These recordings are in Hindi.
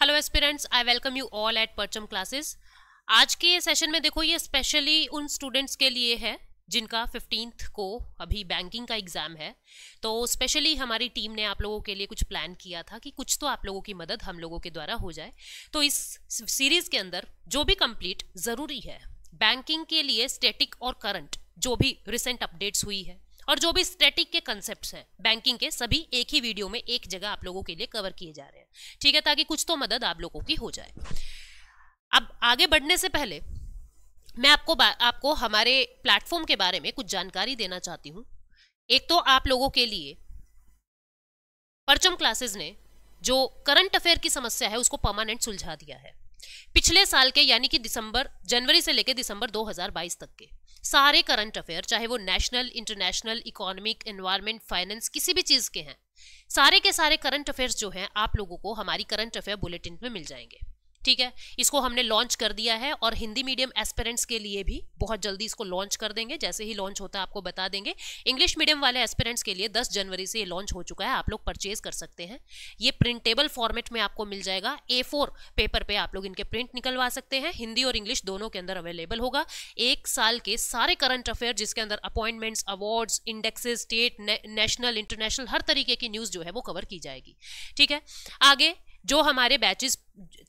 Hello aspirants, I welcome you all at परचम क्लासेस। आज के सेशन में देखो, ये स्पेशली उन स्टूडेंट्स के लिए है जिनका 15th को अभी बैंकिंग का एग्जाम है। तो स्पेशली हमारी टीम ने आप लोगों के लिए कुछ प्लान किया था कि कुछ तो आप लोगों की मदद हम लोगों के द्वारा हो जाए। तो इस सीरीज के अंदर जो भी कंप्लीट ज़रूरी है बैंकिंग के लिए, स्टैटिक और करंट जो भी रिसेंट अपडेट्स हुई है और जो भी स्टैटिक के कंसेप्ट्स हैं बैंकिंग के, सभी एक ही वीडियो में एक जगह आप लोगों के लिए कवर किए जा रहे हैं, ठीक है, ताकि कुछ तो मदद आप लोगों की हो जाए। अब आगे बढ़ने से पहले मैं आपको हमारे प्लेटफॉर्म के बारे में कुछ जानकारी देना चाहती हूँ। एक तो आप लोगों के लिए परचम क्लासेस ने जो करंट अफेयर की समस्या है उसको परमानेंट सुलझा दिया है। पिछले साल के यानी कि जनवरी से लेकर दिसंबर 2022 तक के सारे करंट अफेयर, चाहे वो national, international, economic, environment, finance, किसी भी चीज के हैं, सारे के सारे करंट अफेयर्स जो हैं आप लोगों को हमारी करंट अफेयर बुलेटिन में मिल जाएंगे, ठीक है। इसको हमने लॉन्च कर दिया है और हिंदी मीडियम एस्पिरेंट्स के लिए भी बहुत जल्दी इसको लॉन्च कर देंगे। जैसे ही लॉन्च होता है आपको बता देंगे। इंग्लिश मीडियम वाले एस्पिरेंट्स के लिए 10 जनवरी से ये लॉन्च हो चुका है, आप लोग परचेज कर सकते हैं। ये प्रिंटेबल फॉर्मेट में आपको मिल जाएगा, A4 पेपर पे आप लोग इनके प्रिंट निकलवा सकते हैं। हिंदी और इंग्लिश दोनों के अंदर अवेलेबल होगा। एक साल के सारे करंट अफेयर जिसके अंदर appointments, awards, indexes, state, national, international, हर तरीके की न्यूज जो है वो कवर की जाएगी, ठीक है। आगे जो हमारे बैचेस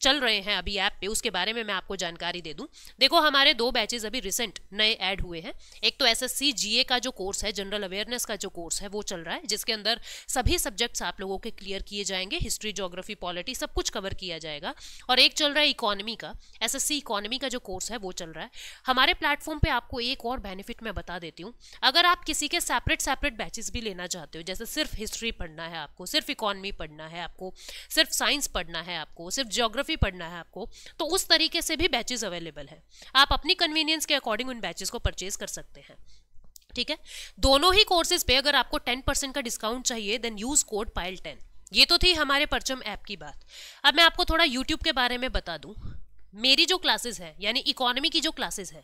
चल रहे हैं अभी ऐप पे, उसके बारे में मैं आपको जानकारी दे दूं। देखो, हमारे 2 बैचेस अभी रिसेंट नए ऐड हुए हैं। एक तो SSC GA का जो कोर्स है, जनरल अवेयरनेस का जो कोर्स है, वो चल रहा है, जिसके अंदर सभी सब्जेक्ट्स आप लोगों के क्लियर किए जाएंगे। हिस्ट्री, ज्योग्राफी, पॉलिटी सब कुछ कवर किया जाएगा। और एक चल रहा है इकोनॉमी का, SSC इकोनॉमी का जो कोर्स है वो चल रहा है। हमारे प्लेटफॉर्म पे आपको एक और बेनिफिट मैं बता देती हूँ। अगर आप किसी के सेपरेट बैचेस भी लेना चाहते हो, जैसे सिर्फ हिस्ट्री पढ़ना है आपको, सिर्फ इकोनॉमी पढ़ना है आपको, सिर्फ साइंस पढ़ना है आपको, सिर्फ ज्योग्राफी पढ़ना है आपको, तो उस तरीके से भी बैचेस अवेलेबल है। आप अपनी कन्वीनियंस के अकॉर्डिंग उन बैचेस को परचेज कर सकते हैं, ठीक है। दोनों ही कोर्सेज पे अगर आपको 10% का डिस्काउंट चाहिए देन यूज कोड PILE10। ये तो थी हमारे परचम ऐप की बात। अब मैं आपको थोड़ा यूट्यूब के बारे में बता दूं। मेरी जो क्लासेस है यानी इकोनॉमी की जो क्लासेस है,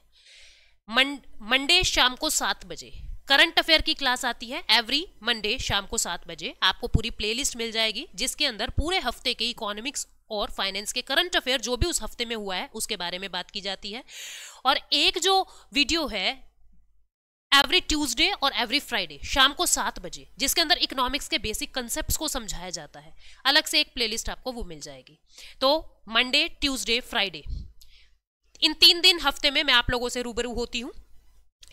मंडे शाम को 7 बजे करंट अफेयर की क्लास आती है। एवरी मंडे शाम को 7 बजे आपको पूरी प्लेलिस्ट मिल जाएगी, जिसके अंदर पूरे हफ्ते के इकोनॉमिक्स और फाइनेंस के करंट अफेयर जो भी उस हफ्ते में हुआ है उसके बारे में बात की जाती है। और एक जो वीडियो है एवरी ट्यूसडे और एवरी फ्राइडे शाम को 7 बजे, जिसके अंदर इकोनॉमिक्स के बेसिक कंसेप्ट्स को समझाया जाता है। अलग से एक प्लेलिस्ट आपको वो मिल जाएगी। तो मंडे, ट्यूसडे, फ्राइडे, इन 3 दिन हफ्ते में मैं आप लोगों से रूबरू होती हूँ।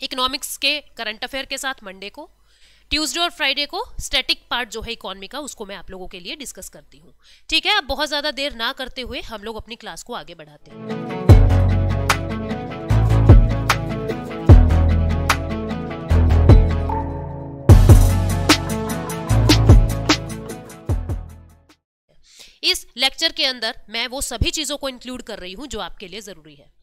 इकोनॉमिक्स के करंट अफेयर के साथ मंडे को, ट्यूसडे और फ्राइडे को स्टैटिक पार्ट जो है इकोनॉमी का, उसको मैं आप लोगों के लिए डिस्कस करती हूँ, ठीक है। अब बहुत ज्यादा देर ना करते हुए हम लोग अपनी क्लास को आगे बढ़ाते हैं। इस लेक्चर के अंदर मैं वो सभी चीजों को इंक्लूड कर रही हूं जो आपके लिए जरूरी है।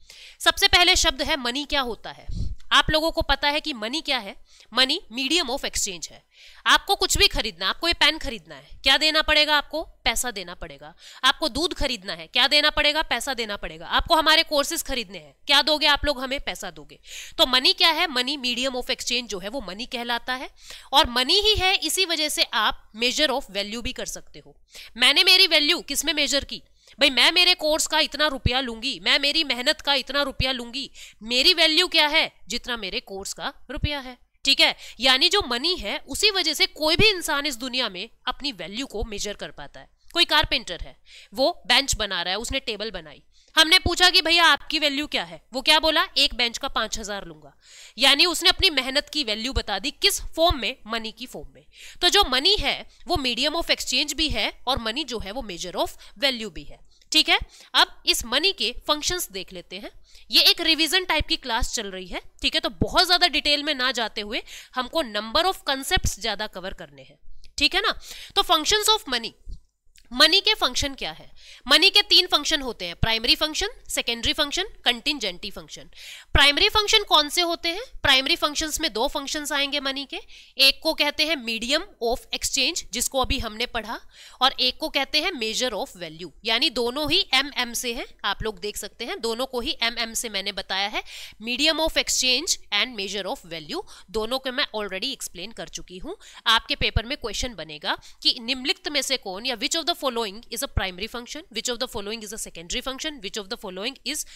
सबसे पहले शब्द है मनी। क्या होता है? आप लोगों को पता है कि मनी क्या है? मनी मीडियम ऑफ एक्सचेंज है। आपको कुछ भी खरीदना, आपको ये पेन खरीदना है, क्या देना पड़ेगा? आपको पैसा देना पड़ेगा। आपको दूध खरीदना है, क्या देना पड़ेगा? पैसा देना पड़ेगा। आपको हमारे कोर्सेज खरीदने हैं, क्या दोगे आप लोग? हमें पैसा दोगे। तो मनी क्या है? मनी मीडियम ऑफ एक्सचेंज जो है वो मनी कहलाता है। और मनी ही है, इसी वजह से आप मेजर ऑफ वैल्यू भी कर सकते हो। मैंने मेरी वैल्यू किस में मेजर की? भाई मैं मेरे कोर्स का इतना रुपया लूंगी, मैं मेरी मेहनत का इतना रुपया लूंगी। मेरी वैल्यू क्या है? जितना मेरे कोर्स का रुपया है, ठीक है। यानी जो मनी है उसी वजह से कोई भी इंसान इस दुनिया में अपनी वैल्यू को मेजर कर पाता है। कोई कारपेंटर है, वो बेंच बना रहा है, उसने टेबल बनाई। हमने पूछा कि भैया आपकी वैल्यू क्या है? वो क्या बोला? एक बेंच का 5000 लूंगा। यानी उसने अपनी मेहनत की वैल्यू बता दी। किस फॉर्म में? मनी की फॉर्म में। तो जो मनी है वो मीडियम ऑफ एक्सचेंज भी है और मनी जो है वो मेजर ऑफ वैल्यू भी है, ठीक है। अब इस मनी के फंक्शंस देख लेते हैं। ये एक रिवीजन टाइप की क्लास चल रही है, ठीक है। तो बहुत ज्यादा डिटेल में ना जाते हुए हमको नंबर ऑफ कंसेप्ट्स ज्यादा कवर करने हैं, ठीक है ना। तो फंक्शंस ऑफ मनी, मनी के फंक्शन क्या है? मनी के 3 फंक्शन होते हैं, primary function, secondary function, contingency function. Primary function कौन से होते हैं? प्राइमरी फंक्शंस में 2 फंक्शंस आएंगे मनी के। एक को कहते हैं मीडियम ऑफ एक्सचेंज, जिसको अभी हमने पढ़ा, और एक को कहते हैं मेजर ऑफ वैल्यू। यानी दोनों ही MM से हैं, आप लोग देख सकते हैं, दोनों को ही MM से मैंने बताया है। Medium of exchange and measure of value दोनों को मैं ऑलरेडी एक्सप्लेन कर चुकी हूं। आपके पेपर में क्वेश्चन बनेगा कि निम्नलिखित में से कौन या विच of the following is a primary function, which of the following is a secondary function, which of the following is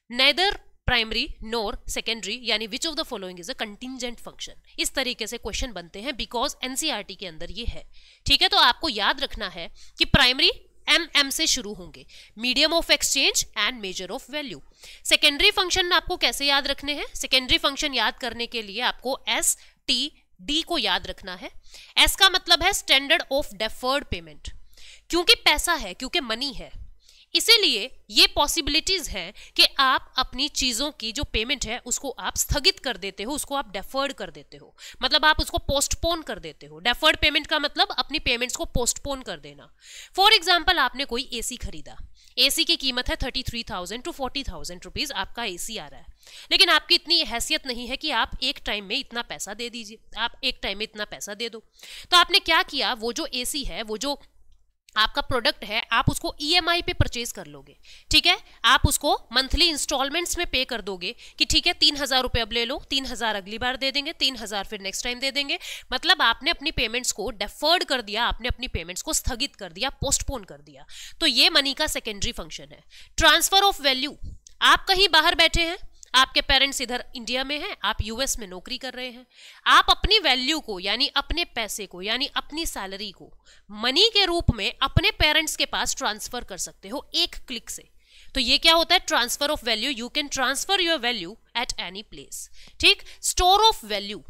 neither primary nor secondary, यानी which of the following is a contingent function. इस तरीके से क्वेश्चन बनते हैं बिकॉज एनसीईआरटी के अंदर ये है। ठीक है, तो आपको याद रखना है कि प्राइमरी एम से शुरू होंगे, medium of exchange and measure of value. Secondary function आपको कैसे याद रखने हैं? सेकेंडरी फंक्शन याद करने के लिए आपको एस टी डी को याद रखना है। एस का मतलब है स्टैंडर्ड ऑफ डेफर्ड पेमेंट, क्योंकि पैसा है, क्योंकि मनी है, इसीलिए ये पॉसिबिलिटीज हैं कि आप अपनी चीजों की जो पेमेंट है उसको आप स्थगित कर देते हो, उसको आप डेफर्ड कर देते हो, मतलब आप उसको पोस्टपोन कर देते हो। डेफर्ड पेमेंट का मतलब अपनी पेमेंट्स को पोस्टपोन कर देना। फॉर एग्जांपल, आपने कोई एसी खरीदा, एसी की कीमत है 33,000 to 40,000 रुपीज, आपका एसी आ रहा है, लेकिन आपकी इतनी हैसियत नहीं है कि आप एक टाइम में इतना पैसा दे दीजिए, आप एक टाइम में इतना पैसा दे दो। तो आपने क्या किया, वो जो एसी है, वो जो आपका प्रोडक्ट है, आप उसको ईएमआई पे परचेज कर लोगे। ठीक है, आप उसको मंथली इंस्टॉलमेंट्स में पे कर दोगे कि ठीक है 3,000 रुपये अब ले लो, 3,000 अगली बार दे देंगे, 3,000 फिर नेक्स्ट टाइम दे देंगे। मतलब आपने अपनी पेमेंट्स को डेफर्ड कर दिया, आपने अपनी पेमेंट्स को स्थगित कर दिया, पोस्टपोन कर दिया। तो ये मनी का सेकेंडरी फंक्शन है। ट्रांसफर ऑफ वैल्यू, आप कहीं बाहर बैठे हैं, आपके पेरेंट्स इधर इंडिया में हैं, आप यूएस में नौकरी कर रहे हैं, आप अपनी वैल्यू को यानी अपने पैसे को यानी अपनी सैलरी को मनी के रूप में अपने पेरेंट्स के पास ट्रांसफर कर सकते हो एक क्लिक से। तो ये क्या होता है? Transfer of value. You can transfer your value at any place. ठीक। स्टोर ऑफ वैल्यू,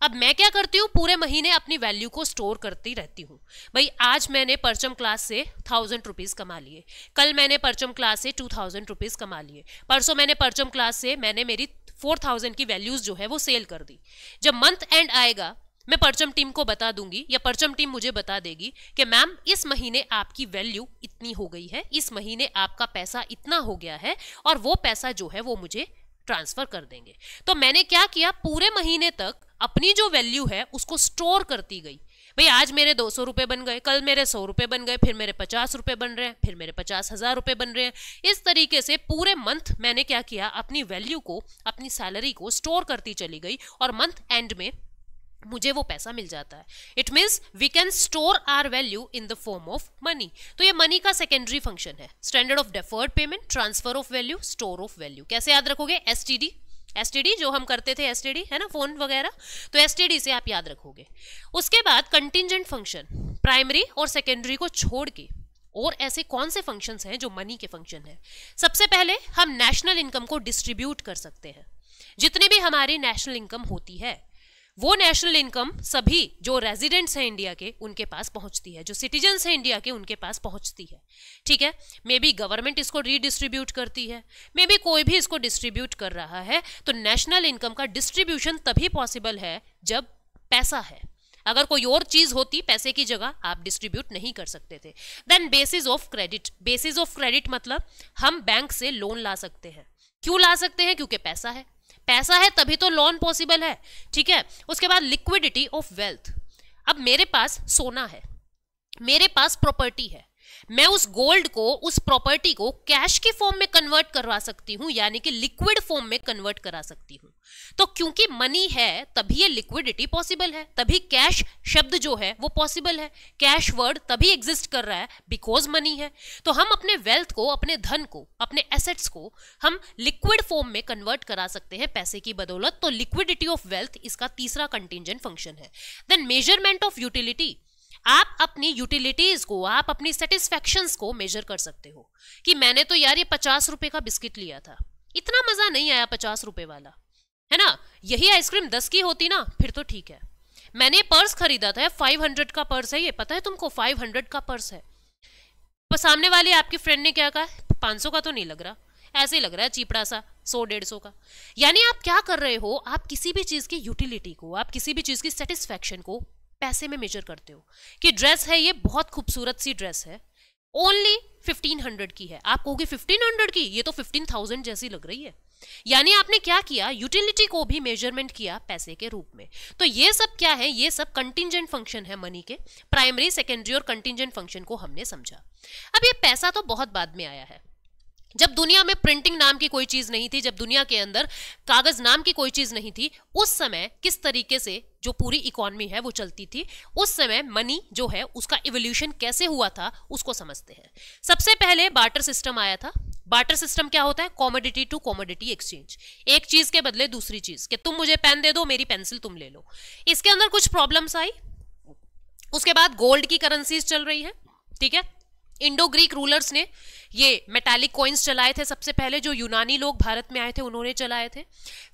अब मैं क्या करती हूँ, पूरे महीने अपनी वैल्यू को स्टोर करती रहती हूँ। भाई आज मैंने परचम क्लास से 1,000 रुपीज कमा लिए, कल मैंने परचम क्लास से 2,000 रुपीज कमा लिए, परसों मैंने परचम क्लास से मैंने मेरी 4,000 की वैल्यूज जो है वो सेल कर दी। जब मंथ एंड आएगा मैं परचम टीम को बता दूंगी या परचम टीम मुझे बता देगी कि मैम इस महीने आपकी वैल्यू इतनी हो गई है, इस महीने आपका पैसा इतना हो गया है, और वो पैसा जो है वो मुझे ट्रांसफर कर देंगे। तो मैंने क्या किया, पूरे महीने तक अपनी जो वैल्यू है उसको स्टोर करती गई। भाई आज मेरे 200 रुपए बन गए, कल मेरे 100 रुपए बन गए, फिर मेरे 50 रुपए बन रहे हैं, फिर मेरे 50,000 रुपए बन रहे हैं। इस तरीके से पूरे मंथ मैंने क्या किया, अपनी वैल्यू को, अपनी सैलरी को स्टोर करती चली गई, और मंथ एंड में मुझे वो पैसा मिल जाता है। It means we can store our value in the form of money. तो ये मनी का सेकेंडरी फंक्शन है, standard of deferred payment, transfer of value, store of value. कैसे याद रखोगे? एसटीडी, एसटीडी जो हम करते थे, एसटीडी है ना, फोन वगैरह, तो एसटीडी से आप याद रखोगे। उसके बाद कंटिंजेंट फंक्शन, प्राइमरी और सेकेंडरी को छोड़ के और ऐसे कौन से फंक्शंस हैं जो मनी के फंक्शन हैं? सबसे पहले हम नेशनल इनकम को डिस्ट्रीब्यूट कर सकते हैं। जितनी भी हमारी नेशनल इनकम होती है वो नेशनल इनकम सभी जो रेजिडेंट्स हैं इंडिया के उनके पास पहुंचती है, जो सिटीजन्स हैं इंडिया के उनके पास पहुंचती है। ठीक है, मे बी गवर्नमेंट इसको रीडिस्ट्रीब्यूट करती है, मे बी कोई भी इसको डिस्ट्रीब्यूट कर रहा है। तो नेशनल इनकम का डिस्ट्रीब्यूशन तभी पॉसिबल है जब पैसा है। अगर कोई और चीज होती पैसे की जगह, आप डिस्ट्रीब्यूट नहीं कर सकते थे। Then basis of credit, basis of credit मतलब हम बैंक से लोन ला सकते हैं। क्यों ला सकते हैं? क्योंकि पैसा है, पैसा है तभी तो लोन पॉसिबल है। ठीक है, उसके बाद लिक्विडिटी ऑफ वेल्थ। अब मेरे पास सोना है, मेरे पास प्रॉपर्टी है, मैं उस गोल्ड को, उस प्रॉपर्टी को कैश की फॉर्म में कन्वर्ट करवा सकती हूं, यानी कि लिक्विड फॉर्म में कन्वर्ट करा सकती हूं। तो क्योंकि मनी है तभी ये लिक्विडिटी पॉसिबल है, तभी कैश शब्द जो है वो पॉसिबल है, कैश वर्ड तभी एग्जिस्ट कर रहा है बिकॉज मनी है। तो हम अपने वेल्थ को, अपने धन को, अपने एसेट्स को हम लिक्विड फॉर्म में कन्वर्ट करा सकते हैं पैसे की बदौलत। तो लिक्विडिटी ऑफ वेल्थ इसका तीसरा कंटिंजेंट फंक्शन है। देन मेजरमेंट ऑफ यूटिलिटी, आप अपनी यूटिलिटीज को, आप अपनी सेटिस्फैक्शंस को मेजर कर सकते हो कि मैंने तो यार ये 50 रुपए का बिस्किट लिया था, इतना मजा नहीं आया 50 रुपए वाला, है ना। यही आइसक्रीम 10 की होती ना फिर तो ठीक है। मैंने पर्स खरीदा था, 500 का पर्स है, ये पता है तुमको 500 का पर्स है। पर सामने वाले आपकी फ्रेंड ने क्या कहा, 500 का तो नहीं लग रहा, ऐसे ही लग रहा है चीपड़ा सा, 100-150 का। यानी आप क्या कर रहे हो, आप किसी भी चीज की यूटिलिटी को, आप किसी भी चीज की सेटिस्फैक्शन को पैसे में मेजर करते हो। कि ड्रेस है, ये बहुत खूबसूरत सी ड्रेस है, ओनली 1500 की है, आप कहोगे 1500 की, ये तो 15,000 जैसी लग रही है। यानी आपने क्या किया, यूटिलिटी को भी मेजरमेंट किया पैसे के रूप में। तो ये सब क्या है, ये सब कंटिंजेंट फंक्शन है मनी के। प्राइमरी, सेकेंडरी और कंटिंजेंट फंक्शन को हमने समझा। अब ये पैसा तो बहुत बाद में आया है, जब दुनिया में प्रिंटिंग नाम की कोई चीज नहीं थी, जब दुनिया के अंदर कागज नाम की कोई चीज नहीं थी, उस समय किस तरीके से जो पूरी इकोनॉमी है वो चलती थी, उस समय मनी जो है उसका इवोल्यूशन कैसे हुआ था उसको समझते हैं। सबसे पहले बार्टर सिस्टम आया था। बार्टर सिस्टम क्या होता है? कॉमोडिटी टू कॉमोडिटी एक्सचेंज, एक चीज के बदले दूसरी चीज, कि तुम मुझे पेन दे दो, मेरी पेंसिल तुम ले लो। इसके अंदर कुछ प्रॉब्लम्स आई। उसके बाद गोल्ड की करेंसीज चल रही है, ठीक है। इंडो ग्रीक रूलर्स ने ये मेटालिक कॉइन्स चलाए थे सबसे पहले, जो यूनानी लोग भारत में आए थे उन्होंने चलाए थे।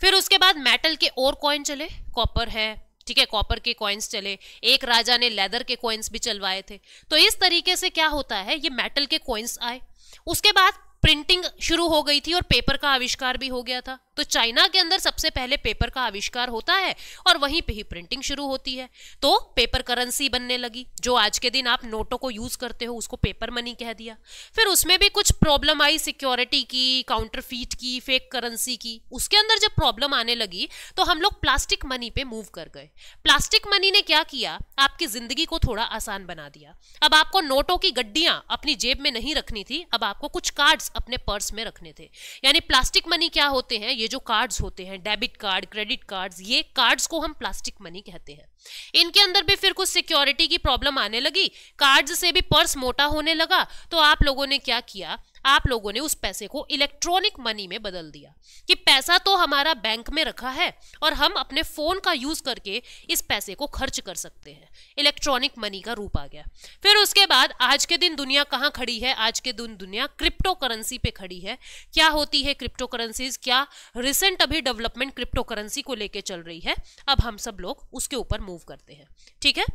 फिर उसके बाद मेटल के और कॉइन चले, कॉपर है, ठीक है, कॉपर के कॉइन्स चले। एक राजा ने लेदर के कॉइन्स भी चलवाए थे। तो इस तरीके से क्या होता है, ये मेटल के कॉइन्स आए। उसके बाद प्रिंटिंग शुरू हो गई थी और पेपर का आविष्कार भी हो गया था। तो चाइना के अंदर सबसे पहले पेपर का आविष्कार होता है और वहीं पे ही प्रिंटिंग शुरू होती है। तो पेपर करेंसी बनने लगी, जो आज के दिन आप नोटों को यूज करते हो उसको पेपर मनी कह दिया। फिर उसमें भी कुछ प्रॉब्लम आई, सिक्योरिटी की, काउंटरफीट की, फेक करेंसी की। उसके अंदर जब प्रॉब्लम आने लगी तो हम लोग प्लास्टिक मनी पे मूव कर गए। प्लास्टिक मनी ने क्या किया, आपकी जिंदगी को थोड़ा आसान बना दिया। अब आपको नोटों की गड्डियां अपनी जेब में नहीं रखनी थी, अब आपको कुछ कार्ड्स अपने पर्स में रखने थे। यानी प्लास्टिक मनी क्या होते हैं, ये जो कार्ड्स होते हैं, डेबिट कार्ड, क्रेडिट कार्ड्स, ये कार्ड्स को हम प्लास्टिक मनी कहते हैं। इनके अंदर भी फिर कुछ सिक्योरिटी की प्रॉब्लम आने लगी, कार्ड्स से भी पर्स मोटा होने लगा। तो आप लोगों ने क्या किया, आप लोगों ने उस पैसे को इलेक्ट्रॉनिक मनी में बदल दिया कि पैसा तो हमारा बैंक में रखा है और हम अपने फोन का यूज करके इस पैसे को खर्च कर सकते हैं। इलेक्ट्रॉनिक मनी का रूप आ गया। फिर उसके बाद आज के दिन दुनिया कहाँ खड़ी है, आज के दिन दुनिया क्रिप्टो करेंसी पे खड़ी है। क्या होती है क्रिप्टो करेंसीज, क्या रिसेंट अभी डेवलपमेंट क्रिप्टो करेंसी को लेके चल रही है, अब हम सब लोग उसके ऊपर मूव करते हैं, ठीक है।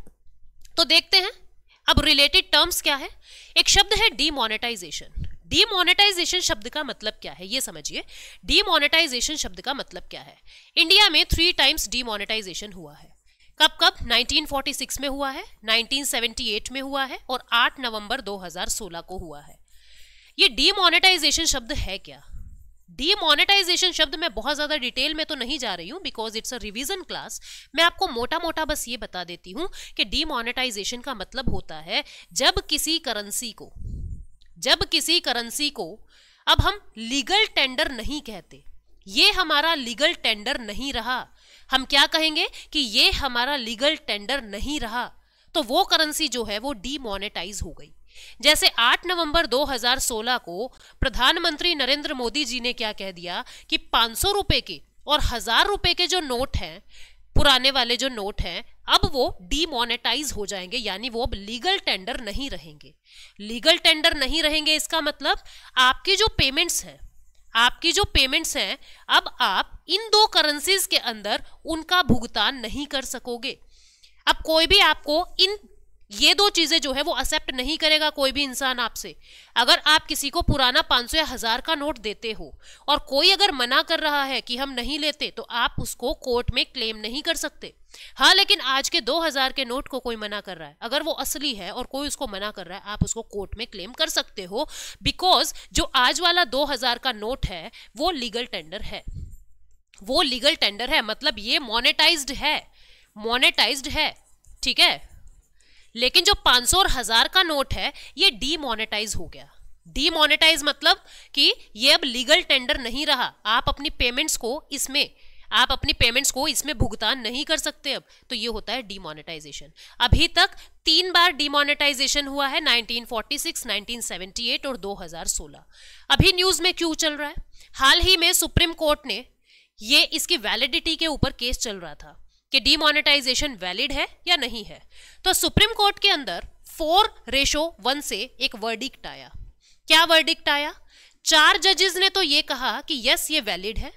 तो देखते हैं अब रिलेटेड टर्म्स क्या है। एक शब्द है डीमोनेटाइजेशन। डीमोनेटाइजेशन शब्द का मतलब क्या है ये समझिए। डीमोनेटाइजेशन शब्द का मतलब क्या है, इंडिया में 3 टाइम्स डीमोनेटाइजेशन हुआ है। कब कब? 1946 में हुआ है, 1978 में हुआ है और 8 नवंबर 2016 को हुआ है। ये डीमोनेटाइजेशन शब्द है क्या? डीमोनेटाइजेशन शब्द मैं बहुत ज्यादा डिटेल में तो नहीं जा रही हूं because it's a revision class. मैं आपको मोटा मोटा बस ये बता देती हूं कि डीमोनेटाइजेशन का मतलब होता है जब किसी करेंसी को अब हम लीगल टेंडर नहीं कहते, ये हमारा लीगल टेंडर नहीं रहा। हम क्या कहेंगे कि ये हमारा लीगल टेंडर नहीं रहा, तो वो करेंसी जो है वो डीमोनेटाइज हो गई। जैसे 8 नवंबर 2016 को प्रधानमंत्री नरेंद्र मोदी जी ने क्या कह दिया कि 500 रुपए के और 1000 रुपए के जो नोट हैं, पुराने वाले जो नोट हैं, अब वो डीमोनेटाइज हो जाएंगे, यानी वो अब लीगल टेंडर नहीं रहेंगे। लीगल टेंडर नहीं रहेंगे इसका मतलब आपकी जो पेमेंट्स हैं अब आप इन 2 करेंसीज के अंदर उनका भुगतान नहीं कर सकोगे। अब कोई भी आपको ये 2 चीजें जो है वो एक्सेप्ट नहीं करेगा कोई भी इंसान आपसे। अगर आप किसी को पुराना 500 या 1000 का नोट देते हो और कोई अगर मना कर रहा है कि हम नहीं लेते, तो आप उसको कोर्ट में क्लेम नहीं कर सकते। हाँ, लेकिन आज के 2000 के नोट को कोई मना कर रहा है, अगर वो असली है और कोई उसको मना कर रहा है, आप उसको कोर्ट में क्लेम कर सकते हो, बिकॉज जो आज वाला 2000 का नोट है वो लीगल टेंडर है। मतलब ये मोनेटाइज्ड है, ठीक है। लेकिन जो 500 और 1000 का नोट है ये डीमोनेटाइज हो गया। डीमोनेटाइज मतलब कि ये अब लीगल टेंडर नहीं रहा, आप अपनी पेमेंट्स को इसमें भुगतान नहीं कर सकते अब, तो ये होता है डीमोनेटाइजेशन। अभी तक 3 बार डीमोनेटाइजेशन हुआ है, 1946, 1978 और 2016। अभी न्यूज में क्यों चल रहा है? हाल ही में सुप्रीम कोर्ट ने ये इसकी वैलिडिटी के ऊपर केस चल रहा था कि डीमोनेटाइजेशन वैलिड है या नहीं है। तो सुप्रीम कोर्ट के अंदर 4:1 से एक वर्डिक्ट आया। क्या वर्डिक्ट आया? 4 जजेस ने तो ये कहा कि यस ये वैलिड है,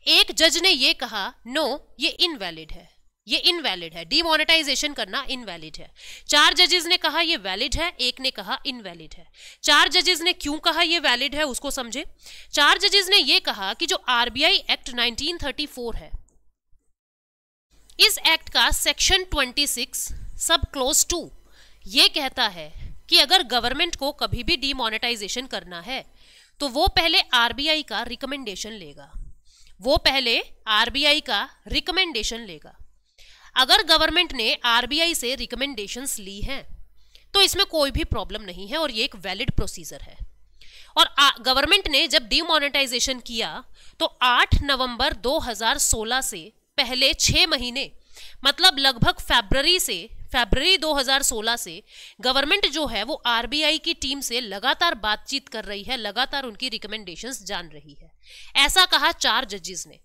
एक जज ने ये कहा नो ये इनवैलिड है, डीमोनेटाइजेशन करना इनवैलिड है। 4 जजेस ने कहा ये वैलिड है, एक ने कहा इनवैलिड है। 4 जजेस ने क्यों कहा ये वैलिड है उसको समझे। 4 जजेस ने ये कहा कि जो आरबीआई एक्ट 1934 है, इस एक्ट का सेक्शन 26 सब क्लोज 2 ये कहता है कि अगर गवर्नमेंट को कभी भी डीमोनेटाइजेशन करना है तो वो पहले आरबीआई का रिकमेंडेशन लेगा। अगर गवर्नमेंट ने आरबीआई से रिकमेंडेशंस ली हैं तो इसमें कोई भी प्रॉब्लम नहीं है और ये एक वैलिड प्रोसीजर है। और गवर्नमेंट ने जब डीमोनेटाइजेशन किया तो 8 नवंबर 2016 से पहले 6 महीने, मतलब लगभग फरवरी 2016 से गवर्नमेंट जो है वो आरबीआई की टीम से लगातार बातचीत कर रही है, लगातार उनकी रिकमेंडेशंस जान रही है। ऐसा कहा 4 जजेस ने।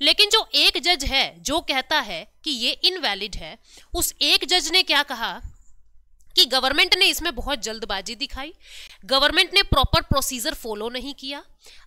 लेकिन जो एक जज है जो कहता है कि ये इनवैलिड है, उस एक जज ने क्या कहा कि गवर्नमेंट ने इसमें बहुत जल्दबाजी दिखाई, गवर्नमेंट ने प्रॉपर प्रोसीजर फॉलो नहीं किया,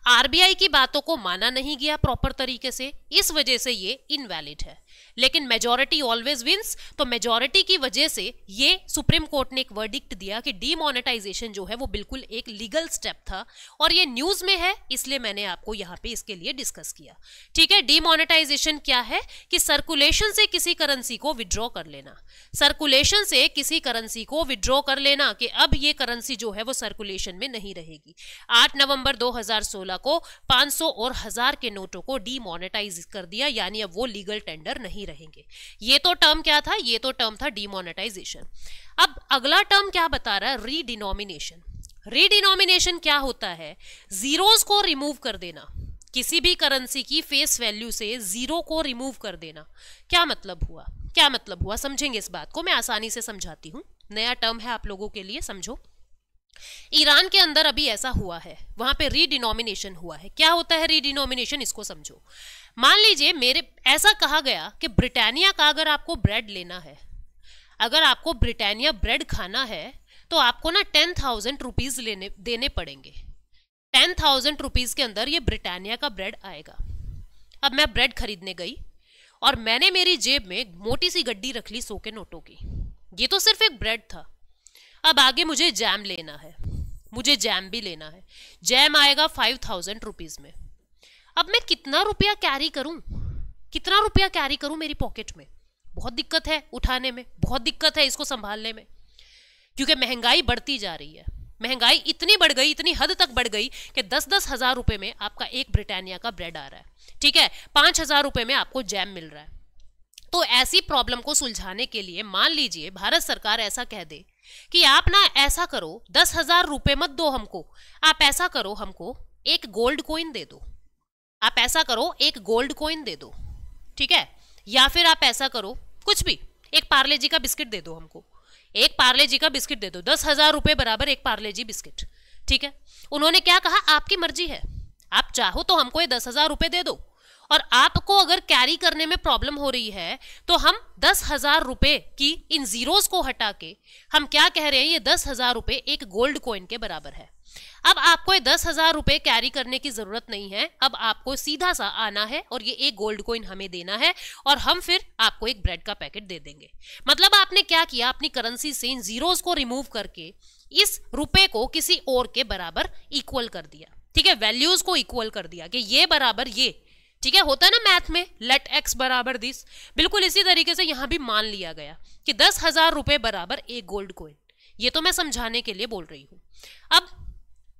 आरबीआई की बातों को माना नहीं गया प्रॉपर तरीके से, इस वजह से ये इनवैलिड है। लेकिन मेजॉरिटी ऑलवेज विंस, तो मेजॉरिटी की वजह से ये सुप्रीम कोर्ट ने एक वर्डिक्ट दिया कि डीमोनेटाइजेशन जो है वो बिल्कुल एक लीगल स्टेप था, और ये न्यूज में है इसलिए मैंने आपको यहाँ पे इसके लिए डिस्कस किया। ठीक है, डीमोनेटाइजेशन क्या है कि सर्कुलेशन से किसी करेंसी को विड्रॉ कर लेना, सर्कुलेशन से किसी करेंसी को विड्रॉ कर लेना कि अब ये करेंसी जो है वो सर्कुलेशन में नहीं रहेगी। 8 नवंबर 2016 को 500 और 1000 के नोटों को डीमोनेटाइज कर दिया, यानी अब वो लीगल टेंडर नहीं रहेंगे। ये तो टर्म क्या था, ये तो टर्म था डीमोनेटाइजेशन। अब अगला टर्म क्या बता रहा है, रीडिनोमिनेशन। रीडिनोमिनेशन क्या होता है, जीरोस को रिमूव कर देना, किसी भी करेंसी की फेस वैल्यू से जीरो को रिमूव कर देना। क्या मतलब हुआ, क्या मतलब हुआ, समझेंगे इस बात को, मैं आसानी से समझाती हूं, नया टर्म है आप लोगों के लिए, समझो। ईरान के अंदर अभी ऐसा हुआ है, वहां पे रीडिनोमिनेशन हुआ है। क्या होता है रीडिनोमिनेशन, इसको समझो। मान लीजिए मेरे ऐसा कहा गया कि ब्रिटानिया का अगर आपको ब्रेड लेना है, अगर आपको ब्रिटानिया ब्रेड खाना है तो आपको ना 10,000 रुपीज देने पड़ेंगे। 10,000 रुपीज के अंदर ये ब्रिटानिया का ब्रेड आएगा। अब मैं ब्रेड खरीदने गई और मैंने मेरी जेब में मोटी सी गड्डी रख ली 100 के नोटों की। ये तो सिर्फ एक ब्रेड था। अब आगे मुझे जैम लेना है, मुझे जैम भी लेना है, जैम आएगा 5,000 रुपीज में। अब मैं कितना रुपया कैरी करूं, कितना रुपया कैरी करूं मेरी पॉकेट में, बहुत दिक्कत है उठाने में, बहुत दिक्कत है इसको संभालने में, क्योंकि महंगाई बढ़ती जा रही है। महंगाई इतनी बढ़ गई, इतनी हद तक बढ़ गई कि 10-10 हजार रुपए में आपका एक ब्रिटानिया का ब्रेड आ रहा है। ठीक है, 5,000 रुपए में आपको जैम मिल रहा है। तो ऐसी प्रॉब्लम को सुलझाने के लिए मान लीजिए भारत सरकार ऐसा कह दे कि आप ना ऐसा करो, 10,000 रुपए मत दो हमको, आप ऐसा करो हमको एक गोल्ड कॉइन दे दो, आप ऐसा करो एक गोल्ड कॉइन दे दो, ठीक है, या फिर आप ऐसा करो कुछ भी, एक पार्ले जी का बिस्किट दे दो हमको, एक पार्ले जी का बिस्किट दे दो, 10,000 रुपए बराबर एक पार्ले जी बिस्किट। ठीक है, उन्होंने क्या कहा, आपकी मर्जी है, आप चाहो तो हमको ये 10,000 रुपए दे दो, और आपको अगर कैरी करने में प्रॉब्लम हो रही है तो हम 10,000 रुपए की इन जीरोस को हटा के हम क्या कह रहे हैं, ये 10,000 रुपए एक गोल्ड कॉइन के बराबर है। अब आपको ये 10,000 रुपए कैरी करने की जरूरत नहीं है, अब आपको सीधा सा आना है और ये एक गोल्ड कॉइन हमें देना है और हम फिर आपको एक ब्रेड का पैकेट दे देंगे। मतलब आपने क्या किया, अपनी करेंसी से इन जीरोस को रिमूव करके इस रुपए को किसी और के बराबर इक्वल कर दिया। ठीक है, वैल्यूज को इक्वल कर दिया कि ये बराबर ये। ठीक है, होता है ना मैथ में लेट एक्स बराबर दिस, बिल्कुल इसी तरीके से यहां भी मान लिया गया कि 10,000 रुपए बराबर एक गोल्ड कॉइन। ये तो मैं समझाने के लिए बोल रही हूं। अब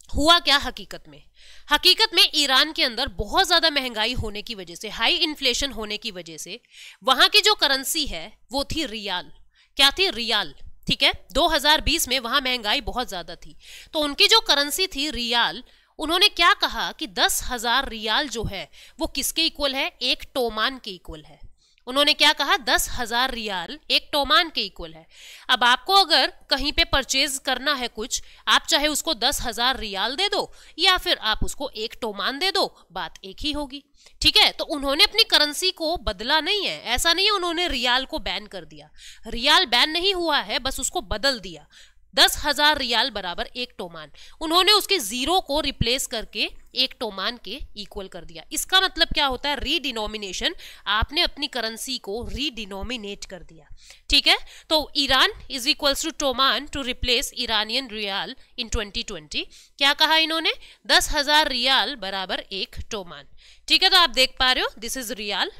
हुआ क्या हकीकत में, हकीकत में ईरान के अंदर बहुत ज्यादा महंगाई होने की वजह से, हाई इन्फ्लेशन होने की वजह से वहां की जो करेंसी है वो थी रियाल। क्या थी, रियाल। ठीक है, 2020 में वहां महंगाई बहुत ज्यादा थी, तो उनकी जो करेंसी थी रियाल, उन्होंने क्या कहा कि 10,000 रियाल जो है वो किसके इक्वल है, एक टोमान के इक्वल है। उन्होंने क्या कहा, 10,000 रियाल एक टोमान के इक्वल है। अब आपको अगर कहीं पे परचेज करना है कुछ, आप चाहे उसको 10,000 रियाल दे दो या फिर आप उसको एक टोमान दे दो, बात एक ही होगी। ठीक है, तो उन्होंने अपनी करेंसी को बदला नहीं है, ऐसा नहीं है उन्होंने रियाल को बैन कर दिया, रियाल बैन नहीं हुआ है, बस उसको बदल दिया। 10,000 रियाल बराबर एक टोमान, उन्होंने उसके जीरो को रिप्लेस करके एक टोमान के इक्वल कर दिया। इसका मतलब क्या होता है, रीडिनोमिनेशन, आपने अपनी करेंसी को रीडिनोमिनेट कर दिया। ठीक है, तो Iran is equals to toman to replace Iranian rial in 2020। क्या कहा इन्होंने, 10,000 रियाल बराबर एक टोमान। ठीक है, तो आप देख पा रहे हो दिस इज रियाल,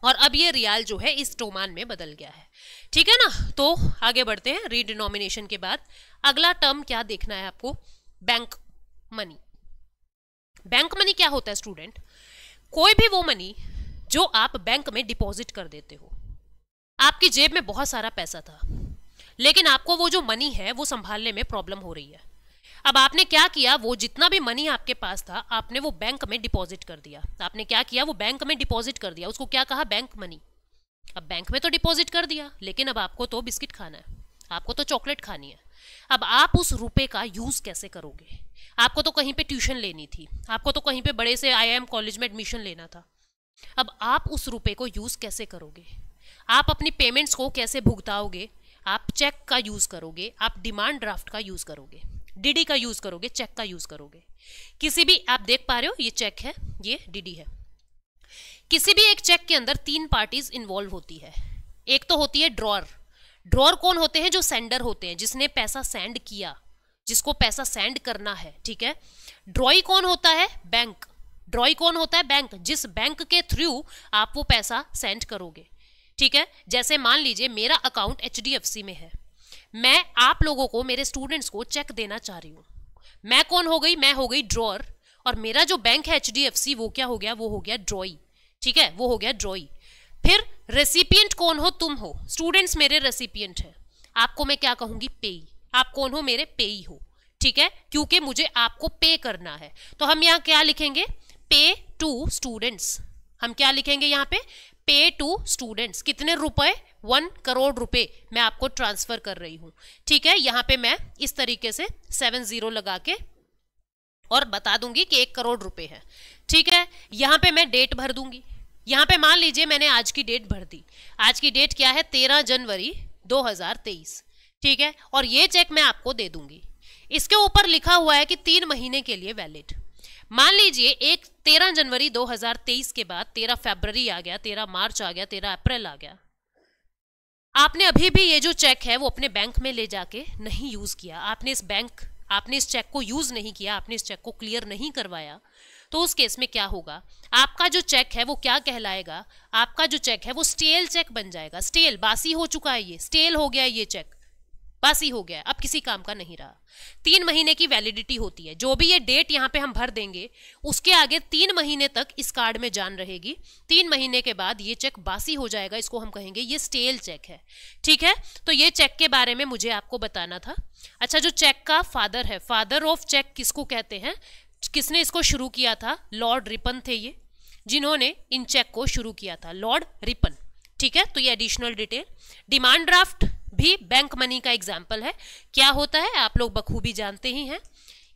और अब ये रियाल जो है इस टोमान में बदल गया है। ठीक है ना, तो आगे बढ़ते हैं। रीडिनोमिनेशन के बाद अगला टर्म क्या देखना है आपको, बैंक मनी। बैंक मनी क्या होता है स्टूडेंट, कोई भी वो मनी जो आप बैंक में डिपॉजिट कर देते हो। आपकी जेब में बहुत सारा पैसा था, लेकिन आपको वो जो मनी है वो संभालने में प्रॉब्लम हो रही है। अब आपने क्या किया, वो जितना भी मनी आपके पास था आपने वो बैंक में डिपॉजिट कर दिया। आपने क्या किया, वो बैंक में डिपॉजिट कर दिया, उसको क्या कहा, बैंक मनी। अब बैंक में तो डिपॉजिट कर दिया, लेकिन अब आपको तो बिस्किट खाना है, आपको तो चॉकलेट खानी है। अब आप उस रुपए का यूज कैसे करोगे? आपको तो कहीं पे ट्यूशन लेनी थी, आपको तो कहीं पे बड़े से IIM कॉलेज में एडमिशन लेना था। अब आप उस रुपए को यूज कैसे करोगे? आप अपनी पेमेंट्स को कैसे भुगताओगे? आप चेक का यूज करोगे, आप डिमांड ड्राफ्ट का यूज करोगे, डीडी का यूज करोगे, चेक का यूज करोगे। किसी भी, आप देख पा रहे हो ये चेक है, ये डीडी है। किसी भी एक चेक के अंदर 3 पार्टीज इन्वॉल्व होती है। एक तो होती है ड्रॉअर। ड्रॉअर कौन होते हैं? जो सेंडर होते हैं, जिसने पैसा सेंड किया, जिसको पैसा सेंड करना है, ठीक है। ड्रॉई कौन होता है? बैंक। ड्रॉई कौन होता है? बैंक, जिस बैंक के थ्रू आप वो पैसा सेंड करोगे, ठीक है। जैसे मान लीजिए मेरा अकाउंट HDFC में है, मैं आप लोगों को, मेरे स्टूडेंट्स को चेक देना चाह रही हूं। मैं कौन हो गई? मैं हो गई ड्रॉअर, और मेरा जो बैंक है HDFC वो क्या हो गया? वो हो गया ड्रॉई, ठीक है, वो हो गया ड्रॉई। फिर रेसिपिएंट कौन हो? तुम हो, स्टूडेंट्स मेरे रेसिपिएंट हैं। आपको मैं क्या कहूंगी? पेई। आप कौन हो? मेरे पेई हो, ठीक है, क्योंकि मुझे आपको पे करना है। तो हम यहाँ क्या लिखेंगे? पे टू स्टूडेंट्स। हम क्या लिखेंगे यहाँ पे? पे टू स्टूडेंट्स। कितने रुपए? 1 करोड़ रुपए मैं आपको ट्रांसफर कर रही हूं, ठीक है। यहाँ पे मैं इस तरीके से 70 लगा के और बता दूंगी कि 1 करोड़ रुपए है, ठीक है। यहाँ पे मैं डेट भर दूंगी। यहाँ पे मान लीजिए मैंने आज की डेट भर दी। आज की डेट क्या है? 13 जनवरी 2023, ठीक है। और ये चेक मैं आपको दे दूंगी। इसके ऊपर लिखा हुआ है कि 3 महीने के लिए वैलिड। मान लीजिए एक 13 जनवरी 2023 के बाद 13 फरवरी आ गया, 13 मार्च आ गया, 13 अप्रैल आ गया। आपने अभी भी ये जो चेक है वो अपने बैंक में ले जाके नहीं यूज किया, आपने इस चेक को यूज नहीं किया, आपने इस चेक को क्लियर नहीं करवाया, तो उस केस में क्या होगा? आपका जो चेक है वो क्या कहलाएगा? आपका जो चेक है वो स्टेल चेक बन जाएगा। स्टेल, बासी हो चुका है, ये स्टेल हो गया है, ये चेक बासी हो गया, अब किसी काम का नहीं रहा। 3 महीने की वैलिडिटी होती है। जो भी ये डेट यहाँ पे हम भर देंगे उसके आगे 3 महीने तक इस कार्ड में जान रहेगी। 3 महीने के बाद ये चेक बासी हो जाएगा, इसको हम कहेंगे ये स्टेल चेक है, ठीक है। तो ये चेक के बारे में मुझे आपको बताना था। अच्छा, जो चेक का फादर है, फादर ऑफ चेक किसको कहते हैं? किसने इसको शुरू किया था? लॉर्ड रिपन थे ये, जिन्होंने इन चेक को शुरू किया था, लॉर्ड रिपन, ठीक है। तो ये एडिशनल डिटेल। डिमांड ड्राफ्ट भी बैंक मनी का एग्जाम्पल है। क्या होता है आप लोग बखूबी जानते ही हैं।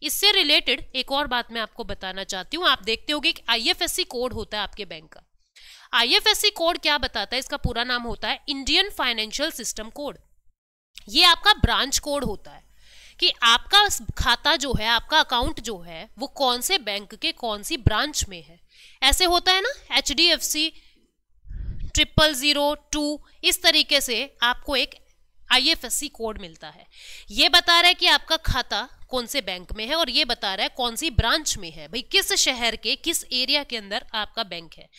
इससे रिलेटेड एक और बात मैं आपको बताना चाहती हूँ। आप देखते होंगे कि IFSC कोड होता है आपके बैंक का। IFSC कोड क्या बताता है? इसका पूरा नाम होता है इंडियन फाइनेंशियल सिस्टम कोड। ये आपका ब्रांच कोड होता है कि आपका खाता जो है, आपका अकाउंट जो है, वो कौन से बैंक के कौन सी ब्रांच में है। ऐसे होता है ना, HDFC 0002, इस तरीके से आपको एक IFSC कोड मिलता है। ये बता रहा है कि आपका खाता कौन से बैंक में है और ये बता रहा है कौन सी ब्रांच में है, भाई किस शहर के किस एरिया के अंदर आपका बैंक है।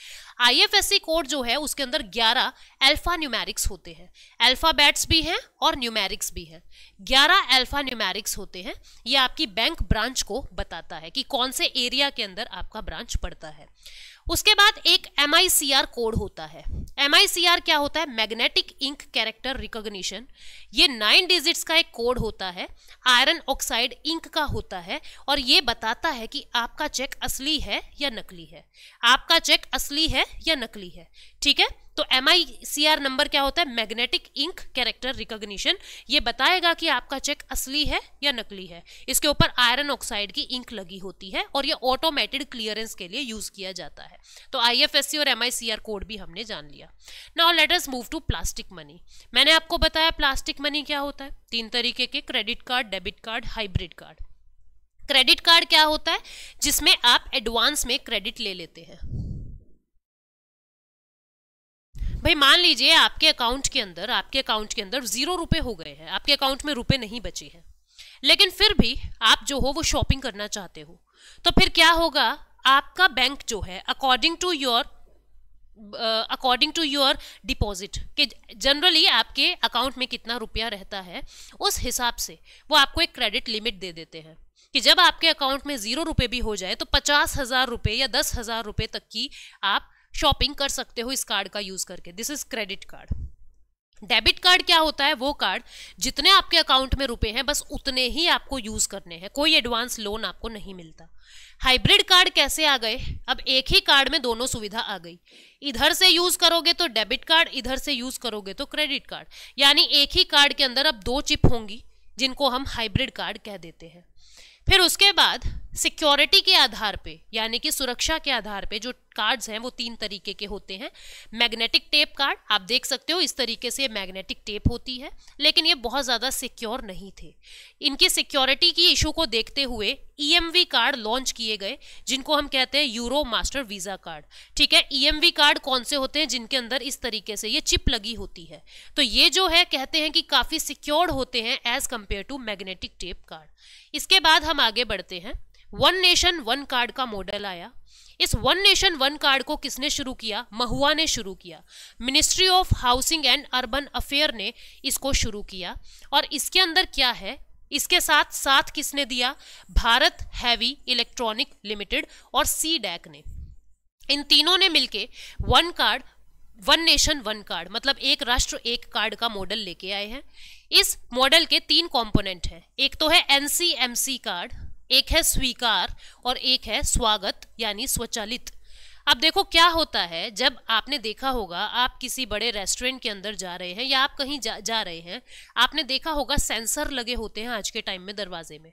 IFSC कोड जो है उसके अंदर 11 अल्फा न्यूमेरिक्स होते हैं, अल्फाबेट्स भी हैं और न्यूमेरिक्स भी हैं। 11 अल्फा न्यूमेरिक्स होते हैं। ये आपकी बैंक ब्रांच को बताता है कि कौन से एरिया के अंदर आपका ब्रांच पड़ता है। उसके बाद एक MICR कोड होता है। MICR क्या होता है? Magnetic ink character recognition. ये 9 डिजिट्स का एक कोड होता है, आयरन ऑक्साइड इंक का होता है और ये बताता है कि आपका चेक असली है या नकली है, आपका चेक असली है या नकली है, ठीक है। तो MICR नंबर क्या होता है? Magnetic ink character recognition. ये बताएगा कि आपका चेक असली है या नकली है। इसके ऊपर आयरन ऑक्साइड की इंक लगी होती है और ये ऑटोमेटेड क्लियरेंस के लिए यूज किया जाता है। तो IFSC और MICR कोड भी हमने जान लिया। Now let us move to plastic money. मैंने आपको बताया प्लास्टिक मनी क्या होता है। 3 तरीके के, credit card, debit card, hybrid card. Credit card क्या होता है? जिसमें आप एडवांस में क्रेडिट ले लेते हैं। भाई मान लीजिए आपके अकाउंट के अंदर 0 रुपए हो गए हैं, आपके अकाउंट में रुपए नहीं बचे हैं, लेकिन फिर भी आप जो हो वो शॉपिंग करना चाहते हो, तो फिर क्या होगा? आपका बैंक जो है अकॉर्डिंग टू योर डिपॉजिट कि जनरली आपके अकाउंट में कितना रुपया रहता है, उस हिसाब से वो आपको एक क्रेडिट लिमिट दे देते हैं कि जब आपके अकाउंट में 0 रुपए भी हो जाए तो 50,000 रुपए या 10,000 रुपए तक की आप शॉपिंग कर सकते हो इस कार्ड का यूज करके। This is credit card. Debit card क्या होता है? वो कार्ड जितने आपके अकाउंट में रुपए हैं बस उतने ही आपको यूज करने हैं, कोई एडवांस लोन आपको नहीं मिलता। हाइब्रिड कार्ड कैसे आ गए? अब एक ही कार्ड में दोनों सुविधा आ गई, इधर से यूज करोगे तो डेबिट कार्ड, इधर से यूज करोगे तो क्रेडिट कार्ड, यानी एक ही कार्ड के अंदर अब दो चिप होंगी जिनको हम हाइब्रिड कार्ड कह देते हैं। फिर उसके बाद सिक्योरिटी के आधार पे, यानी कि सुरक्षा के आधार पे जो कार्ड्स हैं वो 3 तरीके के होते हैं। मैग्नेटिक टेप कार्ड, आप देख सकते हो इस तरीके से मैग्नेटिक टेप होती है, लेकिन ये बहुत ज़्यादा सिक्योर नहीं थे। इनकी सिक्योरिटी की इशू को देखते हुए ईएमवी कार्ड लॉन्च किए गए, जिनको हम कहते हैं यूरो मास्टर वीज़ा कार्ड। ठीक है, ईएमवी कार्ड कौन से होते हैं? जिनके अंदर इस तरीके से ये चिप लगी होती है, तो ये जो है कहते हैं कि काफ़ी सिक्योर्ड होते हैं as compared to magnetic tape card. इसके बाद हम आगे बढ़ते हैं, वन नेशन वन कार्ड का मॉडल आया। इस वन नेशन वन कार्ड को किसने शुरू किया? महुआ ने शुरू किया। Ministry of housing and urban affair ने इसको शुरू किया। और इसके अंदर क्या है, इसके साथ साथ किसने दिया? भारत हैवी इलेक्ट्रॉनिक लिमिटेड और सीडैक ने। इन तीनों ने मिलके one card, one nation one card, मतलब एक राष्ट्र एक कार्ड का मॉडल लेके आए हैं। इस मॉडल के 3 कंपोनेंट हैं, एक तो है एनसीएमसी कार्ड, एक है स्वीकार और एक है स्वागत यानी स्वचालित। अब देखो क्या होता है, जब आपने देखा होगा आप किसी बड़े रेस्टोरेंट के अंदर जा रहे हैं या आप कहीं जा रहे हैं, आपने देखा होगा सेंसर लगे होते हैं आज के टाइम में दरवाजे में।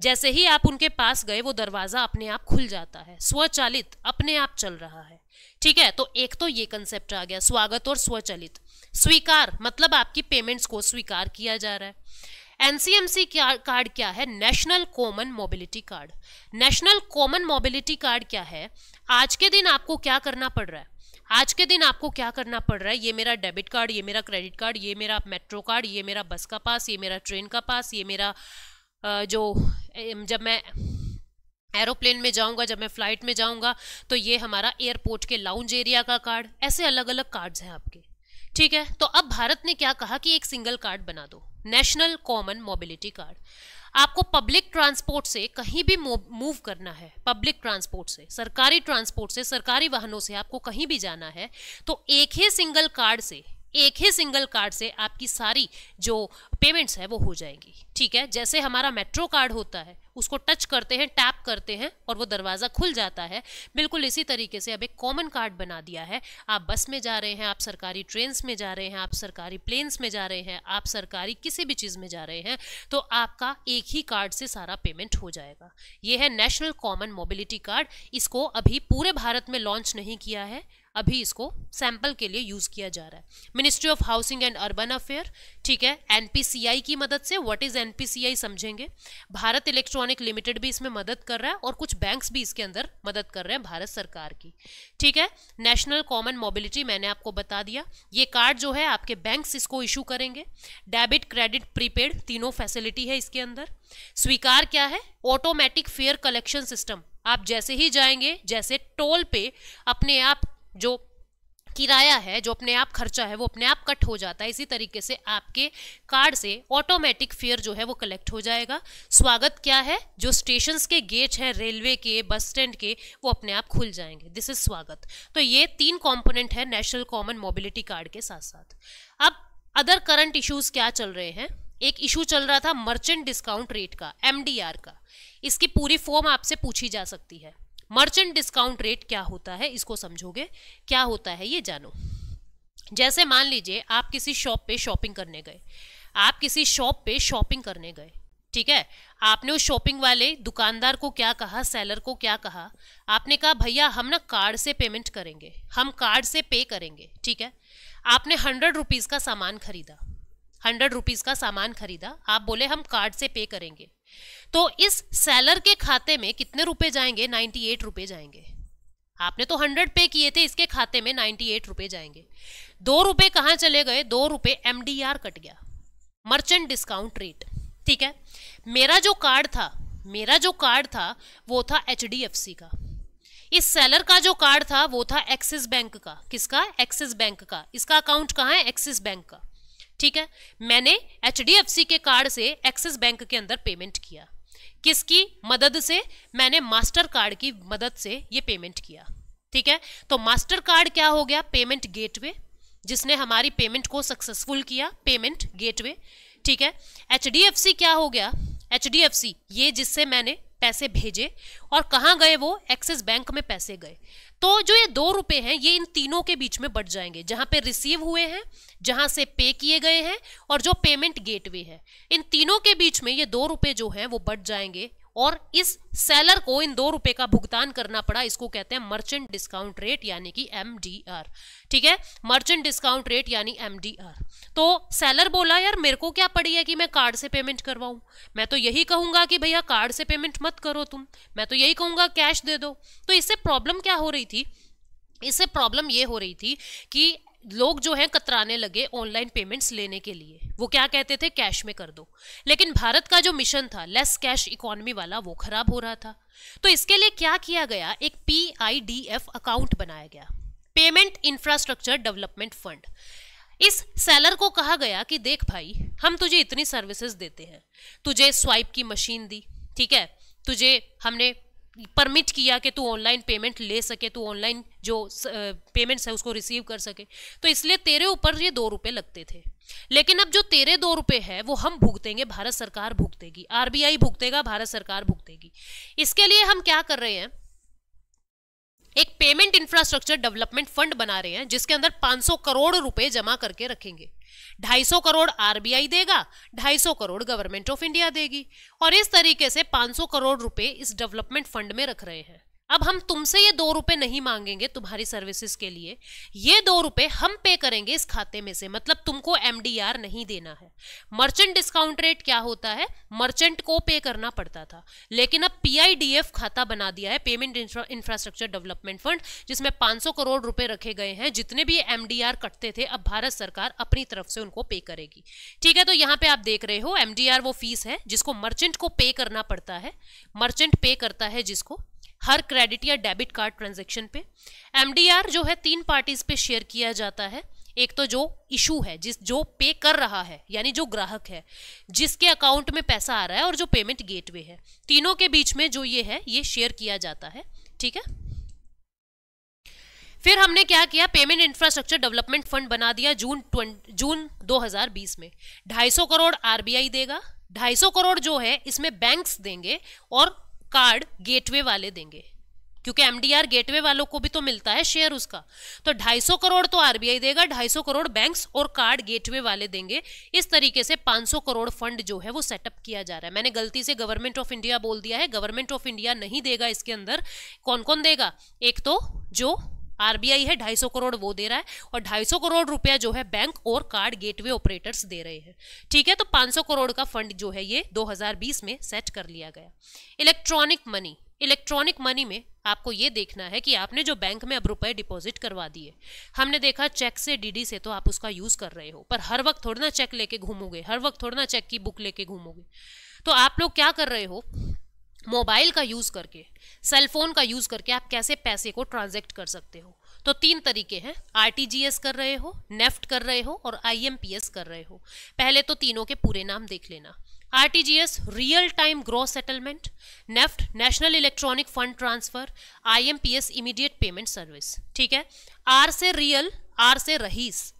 जैसे ही आप उनके पास गए वो दरवाजा अपने आप खुल जाता है, स्वचालित, अपने आप चल रहा है। ठीक है, तो एक तो ये कंसेप्ट आ गया, स्वागत और स्वचालित। स्वीकार मतलब आपकी पेमेंट्स को स्वीकार किया जा रहा है। एनसीएमसी कार्ड क्या है? National common mobility card. National common mobility card क्या है? आज के दिन आपको क्या करना पड़ रहा है? आज के दिन आपको क्या करना पड़ रहा है? ये मेरा डेबिट कार्ड, ये मेरा क्रेडिट कार्ड, ये मेरा मेट्रो कार्ड, ये मेरा बस का पास, ये मेरा ट्रेन का पास, ये मेरा जब मैं एरोप्लेन में जाऊंगा, जब मैं फ्लाइट में जाऊंगा तो ये हमारा एयरपोर्ट के लाउंज एरिया का कार्ड। ऐसे अलग अलग कार्ड्स हैं आपके। ठीक है, तो अब भारत ने क्या कहा कि एक सिंगल कार्ड बना दो, नेशनल कॉमन मोबिलिटी कार्ड। आपको पब्लिक ट्रांसपोर्ट से कहीं भी मूव करना है, पब्लिक ट्रांसपोर्ट से, सरकारी ट्रांसपोर्ट से, सरकारी वाहनों से आपको कहीं भी जाना है, तो एक ही सिंगल कार्ड से आपकी सारी जो पेमेंट्स है वो हो जाएंगी। ठीक है, जैसे हमारा मेट्रो कार्ड होता है, उसको टच करते हैं, टैप करते हैं और वो दरवाज़ा खुल जाता है, बिल्कुल इसी तरीके से अब एक कॉमन कार्ड बना दिया है। आप बस में जा रहे हैं, आप सरकारी ट्रेन्स में जा रहे हैं, आप सरकारी प्लेन्स में जा रहे हैं, आप सरकारी किसी भी चीज़ में जा रहे हैं, तो आपका एक ही कार्ड से सारा पेमेंट हो जाएगा। ये है नेशनल कॉमन मोबिलिटी कार्ड। इसको अभी पूरे भारत में लॉन्च नहीं किया है, अभी इसको सैंपल के लिए यूज किया जा रहा है। Ministry of housing and urban affair, ठीक है, एनपीसीआई की मदद से, व्हाट इज एनपीसीआई समझेंगे, भारत इलेक्ट्रॉनिक लिमिटेड भी इसमें मदद कर रहा है और कुछ बैंक्स भी इसके अंदर मदद कर रहे हैं भारत सरकार की। ठीक है, नेशनल कॉमन मोबिलिटी मैंने आपको बता दिया। ये कार्ड जो है आपके बैंक्स इसको इशू करेंगे। डेबिट, क्रेडिट, प्रीपेड तीनों फैसिलिटी है इसके अंदर। स्वीकार क्या है? Automatic fair collection system. आप जैसे ही जाएंगे, जैसे टोल पे अपने आप जो किराया है, जो अपने आप खर्चा है वो अपने आप कट हो जाता है, इसी तरीके से आपके कार्ड से ऑटोमेटिक फेयर जो है वो कलेक्ट हो जाएगा। स्वागत क्या है? जो स्टेशंस के गेट हैं, रेलवे के, बस स्टैंड के, वो अपने आप खुल जाएंगे, दिस इज स्वागत। तो ये 3 कंपोनेंट है नेशनल कॉमन मोबिलिटी कार्ड के साथ साथ। अब अदर करंट इश्यूज क्या चल रहे हैं? एक इशू चल रहा था मर्चेंट डिस्काउंट रेट का, एमडीआर का। इसकी पूरी फॉर्म आपसे पूछी जा सकती है। मर्चेंट डिस्काउंट रेट क्या होता है, इसको समझोगे, क्या होता है ये जानो। जैसे मान लीजिए आप किसी शॉप पे शॉपिंग करने गए, ठीक है, आपने उस शॉपिंग वाले दुकानदार को क्या कहा, सेलर को क्या कहा, आपने कहा भैया हम ना कार्ड से पेमेंट करेंगे, हम कार्ड से पे करेंगे। ठीक है, आपने 100 रुपीज़ का सामान खरीदा, 100 रुपीज़ का सामान खरीदा, आप बोले हम कार्ड से पे करेंगे, तो इस सेलर के खाते में कितने रुपए जाएंगे? 98 रुपए जाएंगे। आपने तो 100 पे किए थे, इसके खाते में 98 रुपए जाएंगे। 2 रुपए कहाँ चले गए? 2 रुपए एमडीआर कट गया, मर्चेंट डिस्काउंट रेट। ठीक है, मेरा जो कार्ड था वो था एचडीएफसी का, इस सेलर का जो कार्ड था वो था एक्सिस बैंक का। किसका? एक्सिस बैंक का। इसका अकाउंट कहाँ है? एक्सिस बैंक का। ठीक है, मैंने एचडीएफसी के कार्ड से एक्सिस बैंक के अंदर पेमेंट किया। किसकी मदद से? मैंने मास्टर कार्ड की मदद से ये पेमेंट किया। ठीक है, तो मास्टर कार्ड क्या हो गया? Payment gateway. जिसने हमारी पेमेंट को सक्सेसफुल किया, पेमेंट गेटवे। ठीक है, HDFC क्या हो गया, HDFC ये जिससे मैंने पैसे भेजे और कहाँ गए, वो एक्सिस बैंक में पैसे गए। तो जो ये 2 रुपए हैं ये इन तीनों के बीच में बट जाएंगे, जहां पे रिसीव हुए हैं, जहां से पे किए गए हैं और जो पेमेंट गेटवे है, इन तीनों के बीच में ये 2 रुपए जो हैं वो बट जाएंगे और इस सेलर को इन 2 रुपए का भुगतान करना पड़ा। इसको कहते हैं मर्चेंट डिस्काउंट रेट यानी कि MDR। ठीक है, मर्चेंट डिस्काउंट रेट यानी MDR। तो सेलर बोला यार मेरे को क्या पड़ी है कि मैं कार्ड से पेमेंट करवाऊं, मैं तो यही कहूंगा कि भैया कार्ड से पेमेंट मत करो तुम, मैं तो यही कहूंगा कैश दे दो। तो इससे प्रॉब्लम क्या हो रही थी, इससे प्रॉब्लम ये हो रही थी कि लोग जो हैं कतराने लगे ऑनलाइन पेमेंट्स लेने के लिए। वो क्या कहते थे, कैश में कर दो। लेकिन भारत का जो मिशन था लेस कैश इकोनॉमी वाला, वो खराब हो रहा था। तो इसके लिए क्या किया गया, एक PIDF अकाउंट बनाया गया, पेमेंट इंफ्रास्ट्रक्चर डेवलपमेंट फंड। इस सेलर को कहा गया कि देख भाई हम तुझे इतनी सर्विसेज देते हैं, तुझे स्वाइप की मशीन दी, ठीक है, तुझे हमने परमिट किया कि तू ऑनलाइन पेमेंट ले सके, तू ऑनलाइन जो पेमेंट्स है उसको रिसीव कर सके, तो इसलिए तेरे ऊपर ये 2 रुपए लगते थे। लेकिन अब जो तेरे 2 रुपए है वो हम भुगतेंगे, भारत सरकार भुगतेगी, RBI भुगतेगा, भारत सरकार भुगतेगी। इसके लिए हम क्या कर रहे हैं, एक पेमेंट इंफ्रास्ट्रक्चर डेवलपमेंट फंड बना रहे हैं जिसके अंदर 500 करोड़ रुपए जमा करके रखेंगे। 250 करोड़ RBI देगा, 250 करोड़ गवर्नमेंट ऑफ इंडिया देगी, और इस तरीके से 500 करोड़ रुपए इस डेवलपमेंट फंड में रख रहे हैं। अब हम तुमसे ये 2 रुपए नहीं मांगेंगे तुम्हारी सर्विसेज के लिए, ये 2 रुपए हम पे करेंगे इस खाते में से, मतलब तुमको MDR नहीं देना है। मर्चेंट डिस्काउंट रेट क्या होता है, मर्चेंट को पे करना पड़ता था, लेकिन अब PIDF खाता बना दिया है, पेमेंट इंफ्रास्ट्रक्चर डेवलपमेंट फंड, जिसमें 500 करोड़ रुपए रखे गए हैं। जितने भी MDR कटते थे अब भारत सरकार अपनी तरफ से उनको पे करेगी। ठीक है, तो यहाँ पे आप देख रहे हो MDR वो फीस है जिसको मर्चेंट को पे करना पड़ता है, मर्चेंट पे करता है जिसको हर क्रेडिट या डेबिट कार्ड ट्रांजैक्शन पे। MDR जो है 3 पार्टीज पे शेयर किया जाता है, एक तो जो इशू है, जो पे कर रहा है यानी जो ग्राहक है, जिसके अकाउंट में पैसा आ रहा है, और जो पेमेंट गेटवे है, तीनों के बीच में जो ये है ये शेयर किया जाता है। ठीक है, फिर हमने क्या किया, पेमेंट इंफ्रास्ट्रक्चर डेवलपमेंट फंड बना दिया जून 2020 में। 250 करोड़ RBI देगा, 250 करोड़ जो है इसमें बैंक्स देंगे और कार्ड गेटवे वाले देंगे, क्योंकि MDR गेटवे वालों को भी तो मिलता है शेयर उसका। तो 250 करोड़ तो RBI देगा, 250 करोड़ बैंक्स और कार्ड गेटवे वाले देंगे। इस तरीके से 500 करोड़ फंड जो है वो सेटअप किया जा रहा है। मैंने गलती से गवर्नमेंट ऑफ इंडिया बोल दिया है, गवर्नमेंट ऑफ इंडिया नहीं देगा इसके अंदर। कौन कौन देगा, एक तो जो RBI है 250 करोड़ वो दे रहा है, और 250 करोड़ रुपया जो है बैंक और कार्ड गेटवे ऑपरेटर्स दे रहे हैं। ठीक है, तो 500 करोड़ का फंड जो है ये 2020 में सेट कर लिया गया। इलेक्ट्रॉनिक मनी, इलेक्ट्रॉनिक मनी में आपको ये देखना है कि आपने जो बैंक में अब रुपए डिपॉजिट करवा दिए, हमने देखा चेक से DD से तो आप उसका यूज कर रहे हो, पर हर वक्त थोड़ा ना चेक लेके घूमोगे, हर वक्त थोड़ा ना चेक की बुक लेके घूमोगे। तो आप लोग क्या कर रहे हो, मोबाइल का यूज करके, सेलफोन का यूज करके आप कैसे पैसे को ट्रांजैक्ट कर सकते हो। तो 3 तरीके हैं, RTGS कर रहे हो, नेफ्ट कर रहे हो और IMPS कर रहे हो। पहले तो तीनों के पूरे नाम देख लेना। RTGS real time gross settlement, NEFT national electronic fund transfer, IMPS immediate payment service. ठीक है, R से रियल, R से रईस,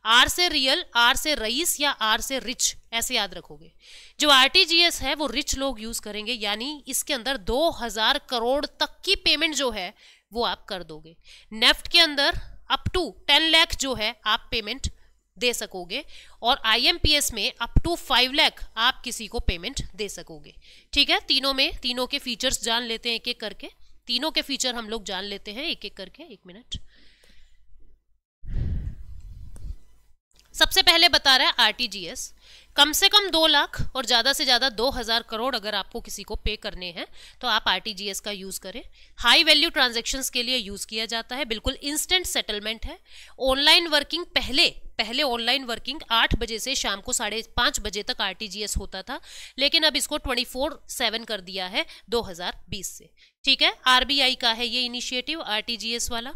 R से रियल, R से रईस या R से रिच, ऐसे याद रखोगे। जो RTGS है वो रिच लोग यूज करेंगे, यानी इसके अंदर 2000 करोड़ तक की पेमेंट जो है वो आप कर दोगे। नेफ्ट के अंदर अप टू 10 लाख जो है आप पेमेंट दे सकोगे, और IMPS में अप टू 5 लाख आप किसी को पेमेंट दे सकोगे। ठीक है, तीनों के फीचर्स जान लेते हैं एक एक करके, तीनों के फीचर हम लोग जान लेते हैं एक एक करके। 1 मिनट, सबसे पहले बता रहा है RTGS, कम से कम 2 लाख और ज्यादा से ज्यादा 2000 करोड़ अगर आपको किसी को पे करने हैं तो आप RTGS का यूज करें। हाई वैल्यू ट्रांजैक्शंस के लिए यूज किया जाता है, बिल्कुल इंस्टेंट सेटलमेंट है। ऑनलाइन वर्किंग पहले ऑनलाइन वर्किंग 8 बजे से शाम को 5:30 बजे तक RTGS होता था, लेकिन अब इसको 24/7 कर दिया है 2020 से। ठीक है, RBI का है ये इनिशिएटिव RTGS वाला।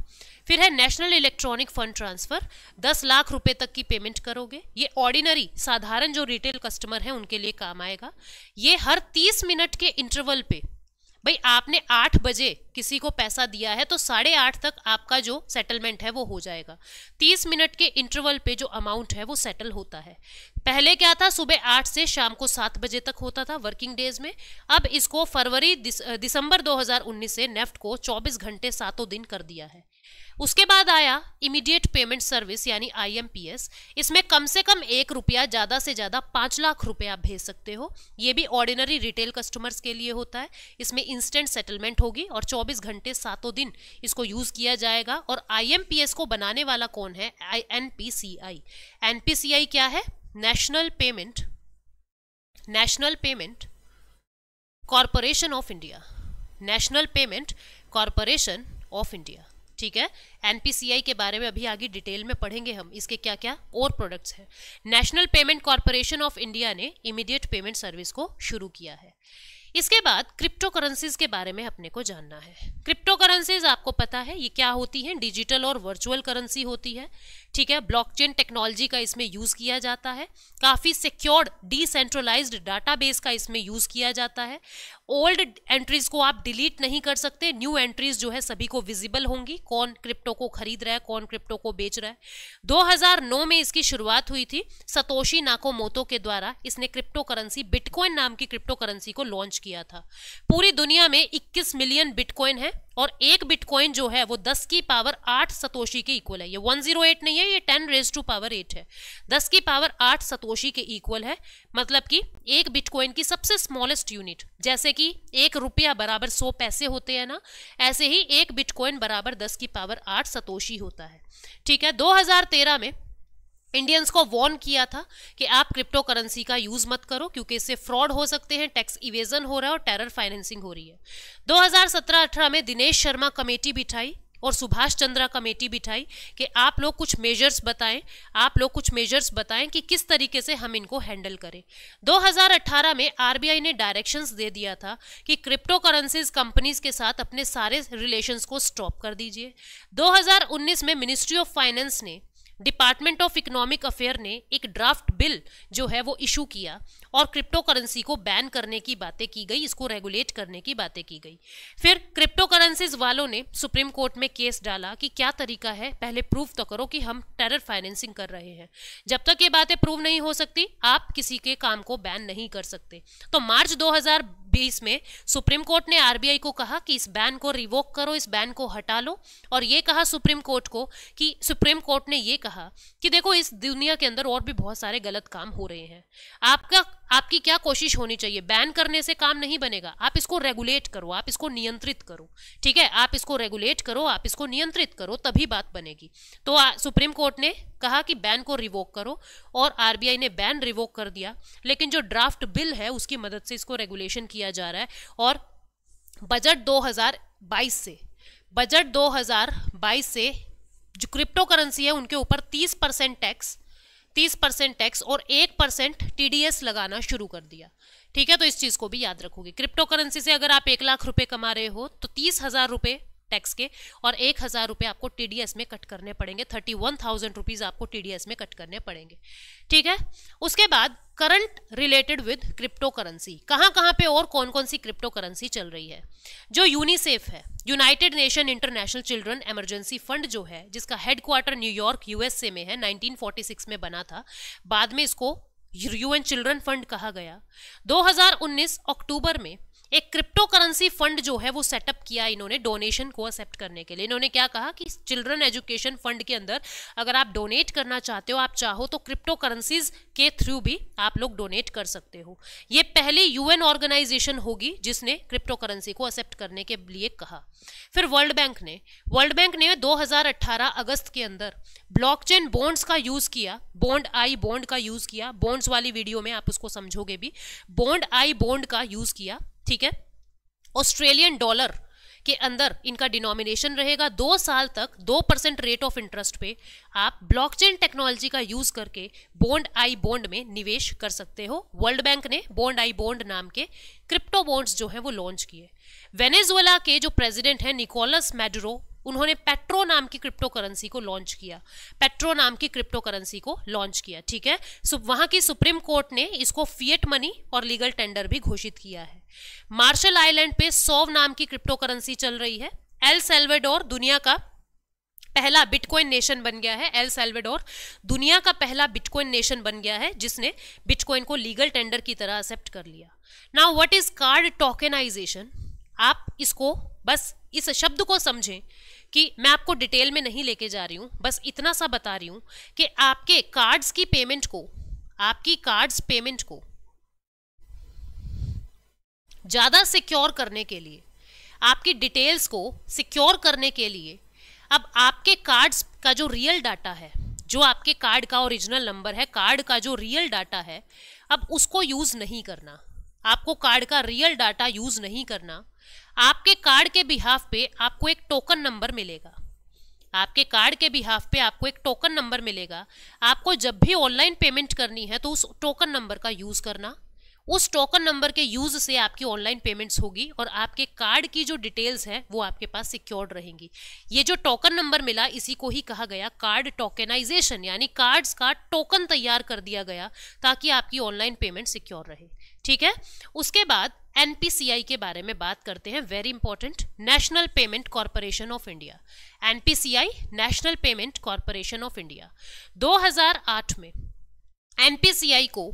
फिर है national electronic fund transfer, 10 lakh रुपए तक की पेमेंट करोगे। ये ऑर्डिनरी साधारण जो रिटेल कस्टमर है उनके लिए काम आएगा। ये हर 30 मिनट के इंटरवल पे भाई आपने 8 बजे किसी को पैसा दिया है तो 8:30 तक आपका जो सेटलमेंट है वो हो जाएगा। 30 मिनट के इंटरवल पे जो अमाउंट है वो सेटल होता है। पहले क्या था, सुबह 8 से शाम को 7 बजे तक होता था वर्किंग डेज में। अब इसको दिसंबर 2019 से नेफ्ट को 24 घंटे 7 दिन कर दिया है। उसके बाद आया इमीडिएट पेमेंट सर्विस यानी IMPS। इसमें कम से कम 1 रुपया, ज्यादा से ज्यादा 5 लाख रुपए आप भेज सकते हो। ये भी ऑर्डिनरी रिटेल कस्टमर्स के लिए होता है। इसमें इंस्टेंट सेटलमेंट होगी और 24 घंटे 7 दिन इसको यूज किया जाएगा। और IMPS को बनाने वाला कौन है? NPCI। NPCI क्या है? National payment corporation of India. National payment corporation of India, ठीक है। NPCI के बारे में अभी आगे डिटेल में पढ़ेंगे हम, इसके क्या क्या और प्रोडक्ट्स हैं। National payment corporation of India ने इमीडिएट पेमेंट सर्विस को शुरू किया है। इसके बाद क्रिप्टो करेंसीज के बारे में अपने को जानना है। क्रिप्टो करेंसीज आपको पता है ये क्या होती हैं? डिजिटल और वर्चुअल करेंसी होती है, ठीक है। ब्लॉकचेन टेक्नोलॉजी का इसमें यूज किया जाता है। काफी सिक्योर्ड डिसेंट्रलाइज्ड डाटाबेस का इसमें यूज किया जाता है। ओल्ड एंट्रीज को आप डिलीट नहीं कर सकते, न्यू एंट्रीज जो है सभी को विजिबल होंगी, कौन क्रिप्टो को खरीद रहा है, कौन क्रिप्टो को बेच रहा है। 2009 में इसकी शुरुआत हुई थी सतोशी नाकामोतो के द्वारा। इसने क्रिप्टो करेंसी बिटकॉइन नाम की क्रिप्टो करेंसी को लॉन्च किया था। पूरी दुनिया में 21 मिलियन बिटकॉइन है और एक बिटकॉइन जो है वो 10 की पावर 8 सतोशी के इक्वल है। ये 108 नहीं है, ये 10 रेज़ टू पावर 8 है। 10 की पावर 8 सतोशी के इक्वल है। मतलब कि एक बिटकॉइन की सबसे स्मॉलेस्ट यूनिट, जैसे कि 1 रुपया बराबर 100 पैसे होते हैं ना, ऐसे ही एक बिटकॉइन बराबर 10 की पावर 8 सतोशी होता है, ठीक है। 2013 में इंडियंस को वार्न किया था कि आप क्रिप्टो करेंसी का यूज मत करो क्योंकि इससे फ्रॉड हो सकते हैं, टैक्स इवेजन हो रहा है और टेरर फाइनेंसिंग हो रही है। 2017-18 में दिनेश शर्मा कमेटी बिठाई और सुभाष चंद्रा कमेटी बिठाई कि आप लोग कुछ मेजर्स बताएं कि किस तरीके से हम इनको हैंडल करें। 2018 में RBI ने डायरेक्शंस दे दिया था कि क्रिप्टो करेंसीज कंपनीज के साथ अपने सारे रिलेशंस को स्टॉप कर दीजिए। 2019 में मिनिस्ट्री ऑफ फाइनेंस ने, डिपार्टमेंट ऑफ इकोनॉमिक अफेयर ने एक ड्राफ्ट बिल जो है वो इशू किया और क्रिप्टो करेंसी को बैन करने की बातें की गई, इसको रेगुलेट करने की बातें की गई। फिर क्रिप्टो करेंसीज वालों ने सुप्रीम कोर्ट में केस डाला कि क्या तरीका है, पहले प्रूव तो करो कि हम टेरर फाइनेंसिंग कर रहे हैं। जब तक ये बातें प्रूव नहीं हो सकती आप किसी के काम को बैन नहीं कर सकते। तो मार्च 2020 में सुप्रीम कोर्ट ने RBI को कहा कि इस बैन को रिवोक करो, इस बैन को हटा लो। और ये कहा सुप्रीम कोर्ट को कि सुप्रीम कोर्ट ने ये कहा कि देखो इस दुनिया के अंदर और भी बहुत सारे गलत काम हो रहे हैं, आपकी क्या कोशिश होनी चाहिए, बैन करने से काम नहीं बनेगा, आप इसको रेगुलेट करो, आप इसको नियंत्रित करो, ठीक है। आप इसको रेगुलेट करो, आप इसको नियंत्रित करो, तभी बात बनेगी। तो सुप्रीम कोर्ट ने कहा कि बैन को रिवोक करो और RBI ने बैन रिवोक कर दिया। लेकिन जो ड्राफ्ट बिल है उसकी मदद से इसको रेगुलेशन किया जा रहा है। और बजट 2022 से जो क्रिप्टो करेंसी है उनके ऊपर 30% टैक्स और 1% TDS लगाना शुरू कर दिया, ठीक है। तो इस चीज को भी याद रखोगे। क्रिप्टो करेंसी से अगर आप 1 लाख रुपए कमा रहे हो तो 30,000 रुपए टैक्स के और 1,000 रुपए आपको TDS में कट करने पड़ेंगे। 31,000 रुपीज आपको TDS में कट करने पड़ेंगे, ठीक है। उसके बाद current related with crypto currency, कहां पे और कौन कौन सी क्रिप्टो करेंसी चल रही है। जो यूनिसेफ है, United nation international children emergency fund जो है, जिसका हेडक्वार्टर न्यूयॉर्क USA में है, 1946 में बना था, बाद में इसको UN चिल्ड्रन फंड कहा गया। 2019 अक्टूबर में एक क्रिप्टो करेंसी फंड जो है वो सेटअप किया इन्होंने डोनेशन को एक्सेप्ट करने के लिए। इन्होंने क्या कहा कि चिल्ड्रन एजुकेशन फंड के अंदर अगर आप डोनेट करना चाहते हो, आप चाहो तो क्रिप्टो करेंसीज के थ्रू भी आप लोग डोनेट कर सकते हो। ये पहली UN ऑर्गेनाइजेशन होगी जिसने क्रिप्टो करेंसी को एक्सेप्ट करने के लिए कहा। फिर वर्ल्ड बैंक ने 2018 अगस्त के अंदर ब्लॉकचेन बॉन्ड्स का यूज किया, बॉन्ड का यूज किया। बॉन्ड्स वाली वीडियो में आप उसको समझोगे भी। बॉन्ड का यूज किया, ठीक है। ऑस्ट्रेलियन डॉलर के अंदर इनका डिनोमिनेशन रहेगा। 2 साल तक 2% रेट ऑफ इंटरेस्ट पे आप ब्लॉकचेन टेक्नोलॉजी का यूज करके बॉन्ड में निवेश कर सकते हो। वर्ल्ड बैंक ने बॉन्ड नाम के क्रिप्टो बॉन्ड्स जो है वो लॉन्च किए। वेनेजुएला के जो प्रेसिडेंट है निकोलस मैडुरो, उन्होंने पेट्रो नाम की क्रिप्टो करेंसी को लॉन्च किया, पेट्रो नाम की क्रिप्टो करेंसी को लॉन्च किया, ठीक है। वहां की सुप्रीम कोर्ट ने इसको फिएट मनी और लीगल टेंडर भी घोषित किया है। मार्शल आइलैंड पे सॉव नाम की क्रिप्टो करेंसी चल रही है। एल सल्वाडोर दुनिया का पहला बिटकॉइन नेशन बन गया है। एल सल्वाडोर दुनिया का पहला बिटकॉइन नेशन बन गया है जिसने बिटकॉइन को लीगल टेंडर की तरह एक्सेप्ट कर लिया। Now what is called tokenization? आप इसको बस इस शब्द को समझें कि मैं आपको डिटेल में नहीं लेके जा रही हूं, बस इतना सा बता रही हूं कि आपके कार्ड्स की पेमेंट को, आपकी कार्ड्स पेमेंट को ज्यादा सिक्योर करने के लिए, आपकी डिटेल्स को सिक्योर करने के लिए अब आपके कार्ड्स का जो रियल डाटा है, जो आपके कार्ड का ओरिजिनल नंबर है, कार्ड का जो रियल डाटा है, अब उसको यूज नहीं करना। आपको कार्ड का रियल डाटा यूज नहीं करना। आपके कार्ड के बिहाफ पे आपको एक टोकन नंबर मिलेगा। आपके कार्ड के बिहाफ पे आपको एक टोकन नंबर मिलेगा। आपको जब भी ऑनलाइन पेमेंट करनी है तो उस टोकन नंबर का यूज करना। उस टोकन नंबर के यूज से आपकी ऑनलाइन पेमेंट्स होगी और आपके कार्ड की जो डिटेल्स है वो आपके पास सिक्योर्ड रहेंगी। ये जो टोकन नंबर मिला इसी को ही कहा गया कार्ड टोकेनाइजेशन, यानी कार्ड्स का टोकन तैयार कर दिया गया ताकि आपकी ऑनलाइन पेमेंट सिक्योर रहे, ठीक है। उसके बाद एनपीसीआई के बारे में बात करते हैं, very important, national payment corporation of India. NPCI national payment corporation of India 2008 में एनपीसीआई को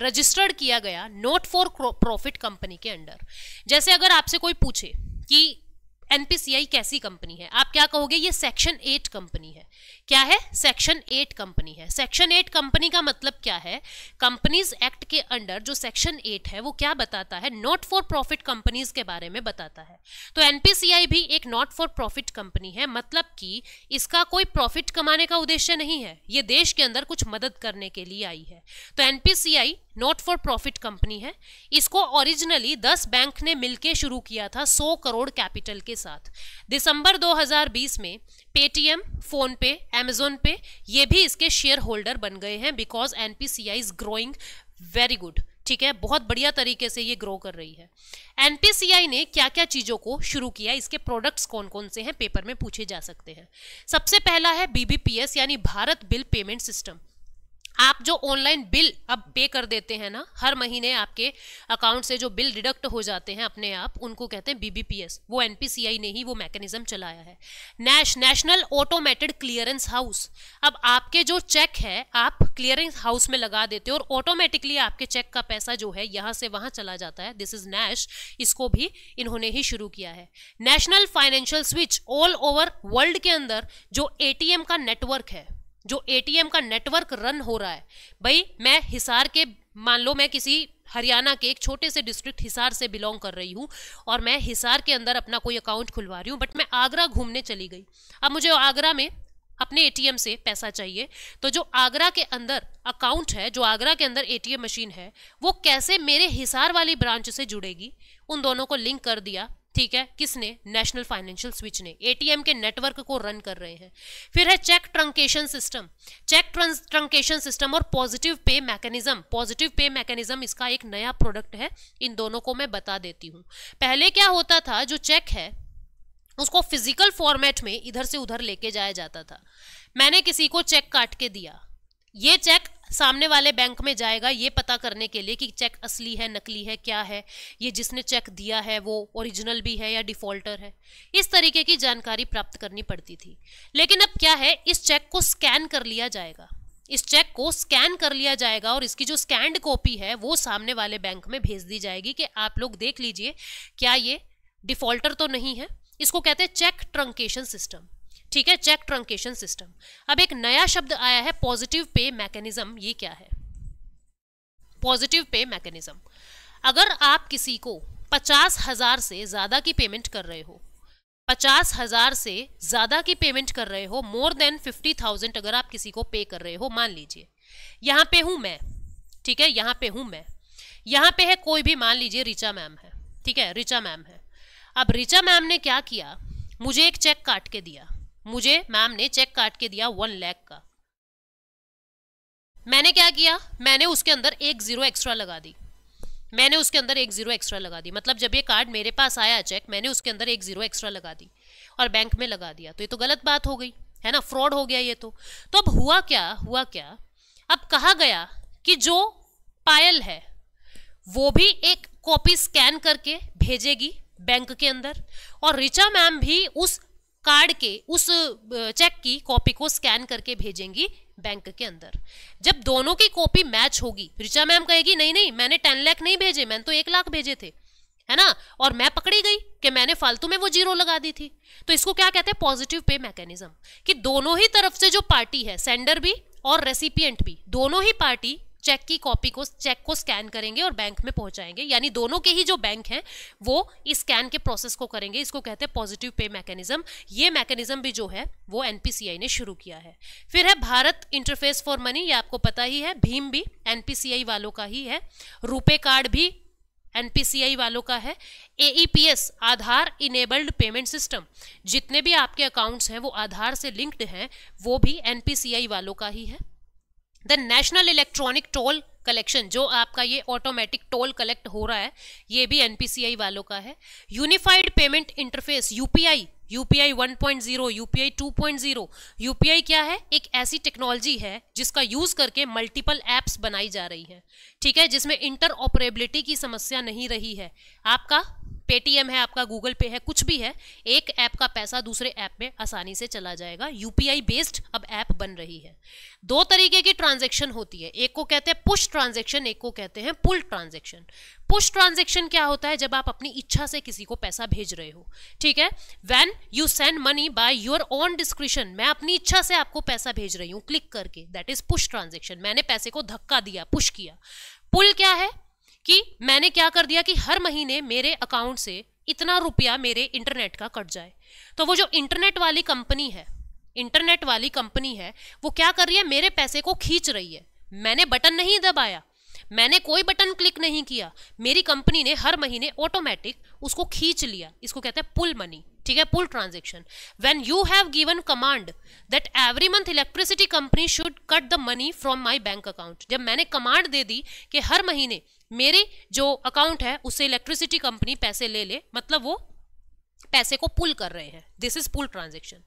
रजिस्टर्ड किया गया नॉट फॉर प्रॉफिट कंपनी के अंडर। जैसे अगर आपसे कोई पूछे कि एनपीसीआई कैसी कंपनी है, आप क्या कहोगे? ये सेक्शन 8 कंपनी है। क्या है? सेक्शन 8 कंपनी है। सेक्शन 8 कंपनी का मतलब क्या है? कंपनीज एक्ट के अंडर जो सेक्शन 8 है वो क्या बताता है? नॉट फॉर प्रॉफिट कंपनीज के बारे में बताता है। तो एनपीसीआई भी एक नॉट फॉर प्रॉफिट कंपनी है, मतलब कि इसका कोई प्रॉफिट कमाने का उद्देश्य नहीं है, ये देश के अंदर कुछ मदद करने के लिए आई है। तो NPCI not for profit company है। इसको ओरिजिनली 10 बैंक ने मिलकर शुरू किया था 100 करोड़ कैपिटल के साथ। दिसंबर 2020 में पेटीएम, फोन पे, अमेजोन पे ये भी इसके शेयर होल्डर बन गए हैं because NPCI is growing very good, ठीक है, बहुत बढ़िया तरीके से ये ग्रो कर रही है। एनपीसीआई ने क्या क्या चीजों को शुरू किया, इसके प्रोडक्ट्स कौन कौन से हैं, पेपर में पूछे जा सकते हैं। सबसे पहला है बीबीपीएस यानी भारत बिल पेमेंट सिस्टम। आप जो ऑनलाइन बिल अब पे कर देते हैं ना, हर महीने आपके अकाउंट से जो बिल डिडक्ट हो जाते हैं अपने आप, उनको कहते हैं बीबीपीएस। वो एनपीसीआई ने ही वो मैकेनिज्म चलाया है। National automated clearance house. अब आपके जो चेक है आप क्लियरेंस हाउस में लगा देते हो और ऑटोमेटिकली आपके चेक का पैसा जो है यहाँ से वहां चला जाता है। दिस इज नैश, इसको भी इन्होंने ही शुरू किया है। National financial switch, all over world के अंदर जो एटीएम का नेटवर्क है, जो एटीएम का नेटवर्क रन हो रहा है, भाई मैं हिसार के, मान लो मैं किसी हरियाणा के एक छोटे से डिस्ट्रिक्ट हिसार से बिलोंग कर रही हूँ और मैं हिसार के अंदर अपना कोई अकाउंट खुलवा रही हूँ, बट मैं आगरा घूमने चली गई। अब मुझे आगरा में अपने एटीएम से पैसा चाहिए, तो जो आगरा के अंदर अकाउंट है, जो आगरा के अंदर एटीएम मशीन है, वो कैसे मेरे हिसार वाली ब्रांच से जुड़ेगी? उन दोनों को लिंक कर दिया, ठीक है, किसने? नेशनल फाइनेंशियल स्विच ने। एटीएम के नेटवर्क को रन कर रहे हैं। फिर है cheque truncation system. Cheque truncation system और positive pay mechanism. Positive pay mechanism इसका एक नया प्रोडक्ट है, इन दोनों को मैं बता देती हूँ। पहले क्या होता था, जो चेक है उसको फिजिकल फॉर्मेट में इधर से उधर लेके जाया जाता था। मैंने किसी को चेक काट के दिया, ये चेक सामने वाले बैंक में जाएगा ये पता करने के लिए कि चेक असली है, नकली है, क्या है, ये जिसने चेक दिया है वो ओरिजिनल भी है या डिफॉल्टर है, इस तरीके की जानकारी प्राप्त करनी पड़ती थी। लेकिन अब क्या है, इस चेक को स्कैन कर लिया जाएगा, इस चेक को स्कैन कर लिया जाएगा और इसकी जो स्कैन्ड कॉपी है वो सामने वाले बैंक में भेज दी जाएगी कि आप लोग देख लीजिए क्या ये डिफॉल्टर तो नहीं है। इसको कहते हैं चेक ट्रंकेशन सिस्टम, ठीक है, चेक ट्रंकेशन सिस्टम। अब एक नया शब्द आया है पॉजिटिव पे मैकेनिज्म। ये क्या है? Positive pay mechanism. अगर आप किसी को 50,000 से ज्यादा की पेमेंट कर रहे हो, 50,000 से ज्यादा की पेमेंट कर रहे हो, मोर देन 50,000 अगर आप किसी को पे कर रहे हो, मान लीजिए यहां पे हूं मैं, ठीक है, यहां पे हूं मैं, यहां पे है कोई भी, मान लीजिए रिचा मैम है, ठीक है, रिचा मैम है। अब रिचा मैम ने क्या किया, मुझे एक चेक काट के दिया, मुझे मैम ने चेक काट के दिया 1 लाख का। मैंने क्या किया, मैंने उसके अंदर एक जीरो एक्स्ट्रा लगा दी, मैंने उसके अंदर 1 जीरो एक्स्ट्रा लगा दी, मतलब जब ये कार्ड मेरे पास आया चेक, मैंने उसके अंदर 1 जीरो एक्स्ट्रा लगा दी और बैंक में लगा दिया, तो ये तो गलत बात हो गई है ना, फ्रॉड हो गया ये तो अब हुआ क्या, अब कहा गया कि जो पायल है वो भी एक कॉपी स्कैन करके भेजेगी बैंक के अंदर, और रिचा मैम भी उस कार्ड के उस चेक की कॉपी को स्कैन करके भेजेंगी बैंक के अंदर। जब दोनों की कॉपी मैच होगी, रिचा मैम कहेगी नहीं नहीं मैंने 10 लाख नहीं भेजे, मैंने तो 1 लाख भेजे थे, है ना, और मैं पकड़ी गई कि मैंने फालतू में वो जीरो लगा दी थी। तो इसको क्या कहते हैं, पॉजिटिव पे मैकेनिज्म, कि दोनों ही तरफ से जो पार्टी है, सेंडर भी और रेसिपिएंट भी, दोनों ही पार्टी चेक की कॉपी को, चेक को स्कैन करेंगे और बैंक में पहुंचाएंगे, यानी दोनों के ही जो बैंक हैं वो इस स्कैन के प्रोसेस को करेंगे। इसको कहते हैं पॉजिटिव पे मैकेनिज्म। ये मैकेनिज्म भी जो है वो एनपीसीआई ने शुरू किया है। फिर है भारत इंटरफेस फॉर मनी, ये आपको पता ही है, भीम भी एनपीसीआई वालों का ही है, रुपे कार्ड भी एनपीसीआई वालों का है, एईपीएस आधार इनेबल्ड पेमेंट सिस्टम, जितने भी आपके अकाउंट्स हैं वो आधार से लिंक्ड हैं, वो भी एनपीसीआई वालों का ही है। The national electronic toll collection, जो आपका ये ऑटोमेटिक टोल कलेक्ट हो रहा है, ये भी एनपीसीआई वालों का है। Unified payment interface UPI 1.0, UPI 2.0। UPI क्या है, एक ऐसी टेक्नोलॉजी है जिसका यूज करके मल्टीपल एप्स बनाई जा रही है, ठीक है, जिसमें इंटर ऑपरेबिलिटी की समस्या नहीं रही है। आपका पेटीएम है, आपका गूगल पे है, कुछ भी है, एक ऐप का पैसा दूसरे ऐप में आसानी से चला जाएगा। यूपीआई बेस्ड अब ऐप बन रही है। 2 तरीके की ट्रांजैक्शन होती है, एक को कहते हैं पुश ट्रांजैक्शन, एक को कहते हैं पुल ट्रांजैक्शन। पुश ट्रांजैक्शन क्या होता है, जब आप अपनी इच्छा से किसी को पैसा भेज रहे हो, ठीक है, when you send money by your own description, मैं अपनी इच्छा से आपको पैसा भेज रही हूँ क्लिक करके, दैट इज पुश ट्रांजैक्शन, मैंने पैसे को धक्का दिया, पुश किया। पुल क्या है कि मैंने क्या कर दिया कि हर महीने मेरे अकाउंट से इतना रुपया मेरे इंटरनेट का कट जाए, तो वो जो इंटरनेट वाली कंपनी है वो क्या कर रही है, मेरे पैसे को खींच रही है। मैंने बटन नहीं दबाया, मैंने कोई बटन क्लिक नहीं किया, मेरी कंपनी ने हर महीने ऑटोमेटिक उसको खींच लिया। इसको कहते हैं पुल मनी, ठीक है, pull transaction. When you have given command that every month electricity company should cut the money from my bank account, जब मैंने कमांड दे दी कि हर महीने मेरे जो अकाउंट है उससे इलेक्ट्रिसिटी कंपनी पैसे ले ले, मतलब वो पैसे को पुल कर रहे हैं, दिस इज पुल ट्रांजैक्शन।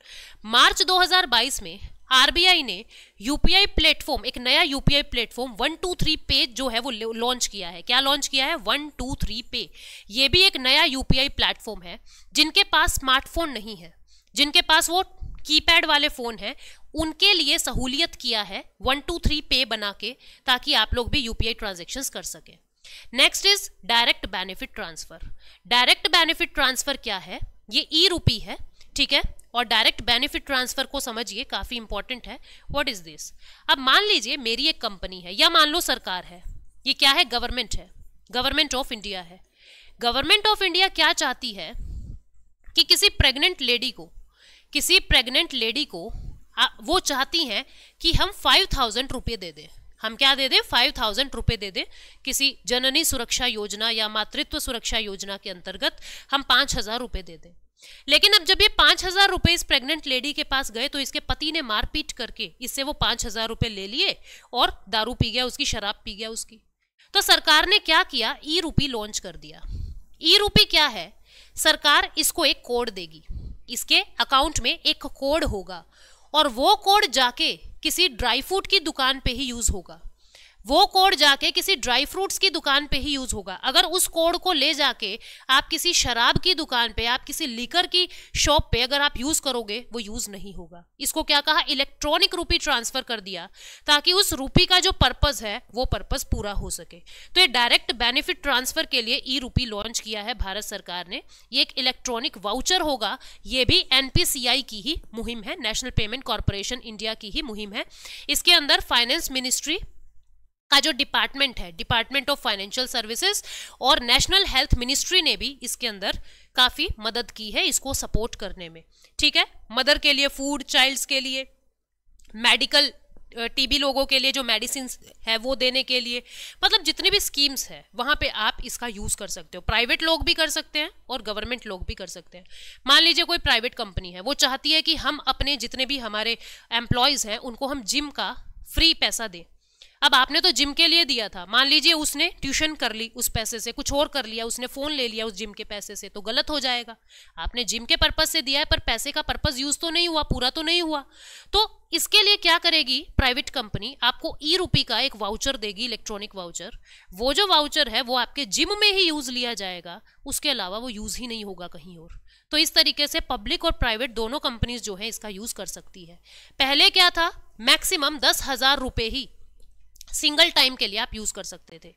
मार्च 2022 में आरबीआई ने यूपीआई प्लेटफॉर्म, एक नया यूपीआई प्लेटफॉर्म 123 पे जो है वो लॉन्च किया है। क्या लॉन्च किया है, 123 पे। ये भी एक नया यूपीआई प्लेटफॉर्म है। जिनके पास स्मार्टफोन नहीं है, जिनके पास वो कीपैड वाले फोन है, उनके लिए सहूलियत किया है 123 पे बना के, ताकि आप लोग भी यूपीआई ट्रांजैक्शंस कर सके। Next is direct benefit transfer. Direct benefit transfer क्या है, ये ई रूपी है, ठीक है, और डायरेक्ट बेनिफिट ट्रांसफर को समझिए, काफी इंपॉर्टेंट है। व्हाट इज दिस, अब मान लीजिए मेरी एक कंपनी है, या मान लो सरकार है, ये क्या है, गवर्नमेंट है, गवर्नमेंट ऑफ इंडिया है। गवर्नमेंट ऑफ इंडिया क्या चाहती है कि किसी प्रेग्नेंट लेडी को वो चाहती हैं कि हम 5,000 रुपये दे दें। हम क्या दे दें, 5,000 रुपये दे दें। किसी जननी सुरक्षा योजना या मातृत्व सुरक्षा योजना के अंतर्गत हम 5,000 रुपये दे दें। लेकिन अब जब ये 5,000 रुपये इस प्रेग्नेंट लेडी के पास गए, तो इसके पति ने मारपीट करके इससे वो 5,000 रुपये ले लिए और दारू पी गया उसकी, शराब पी गया उसकी। तो सरकार ने क्या किया, ई रूपी लॉन्च कर दिया। ई रूपी क्या है, सरकार इसको एक कोड देगी, इसके अकाउंट में एक कोड होगा, और वो कोड जाके किसी ड्राई फ्रूट की दुकान पे ही यूज होगा। वो कोड जाके किसी ड्राई फ्रूट्स की दुकान पे ही यूज होगा। अगर उस कोड को ले जाके आप किसी शराब की दुकान पे, आप किसी लिकर की शॉप पे अगर आप यूज करोगे, वो यूज नहीं होगा। इसको क्या कहा, इलेक्ट्रॉनिक रूपी ट्रांसफर कर दिया, ताकि उस रूपी का जो पर्पस है वो पर्पस पूरा हो सके। तो ये डायरेक्ट बेनिफिट ट्रांसफर के लिए ई रूपी लॉन्च किया है भारत सरकार ने। ये एक इलेक्ट्रॉनिक वाउचर होगा, ये भी एनपीसीआई की ही मुहिम है, नेशनल पेमेंट कॉर्पोरेशन इंडिया की ही मुहिम है। इसके अंदर फाइनेंस मिनिस्ट्री का जो डिपार्टमेंट है, डिपार्टमेंट ऑफ फाइनेंशियल सर्विसेज, और नेशनल हेल्थ मिनिस्ट्री ने भी इसके अंदर काफी मदद की है इसको सपोर्ट करने में, ठीक है। मदर के लिए फूड, चाइल्ड्स के लिए मेडिकल, टीबी लोगों के लिए जो मेडिसिन है वो देने के लिए, मतलब जितनी भी स्कीम्स है वहां पे आप इसका यूज कर सकते हो। प्राइवेट लोग भी कर सकते हैं और गवर्नमेंट लोग भी कर सकते हैं। मान लीजिए कोई प्राइवेट कंपनी है, वो चाहती है कि हम अपने जितने भी हमारे एम्प्लॉयज हैं उनको हम जिम का फ्री पैसा दें। अब आपने तो जिम के लिए दिया था, मान लीजिए उसने ट्यूशन कर ली उस पैसे से, कुछ और कर लिया, उसने फोन ले लिया उस जिम के पैसे से, तो गलत हो जाएगा। आपने जिम के पर्पज से दिया है पर पैसे का पर्पज यूज तो नहीं हुआ, पूरा तो नहीं हुआ। तो इसके लिए क्या करेगी प्राइवेट कंपनी, आपको ई-रूपी का एक वाउचर देगी, इलेक्ट्रॉनिक वाउचर। वो जो वाउचर है वो आपके जिम में ही यूज लिया जाएगा, उसके अलावा वो यूज ही नहीं होगा कहीं और। तो इस तरीके से पब्लिक और प्राइवेट दोनों कंपनीज जो है इसका यूज कर सकती है। पहले क्या था, मैक्सिमम 10,000 रुपए ही सिंगल टाइम के लिए आप यूज कर सकते थे।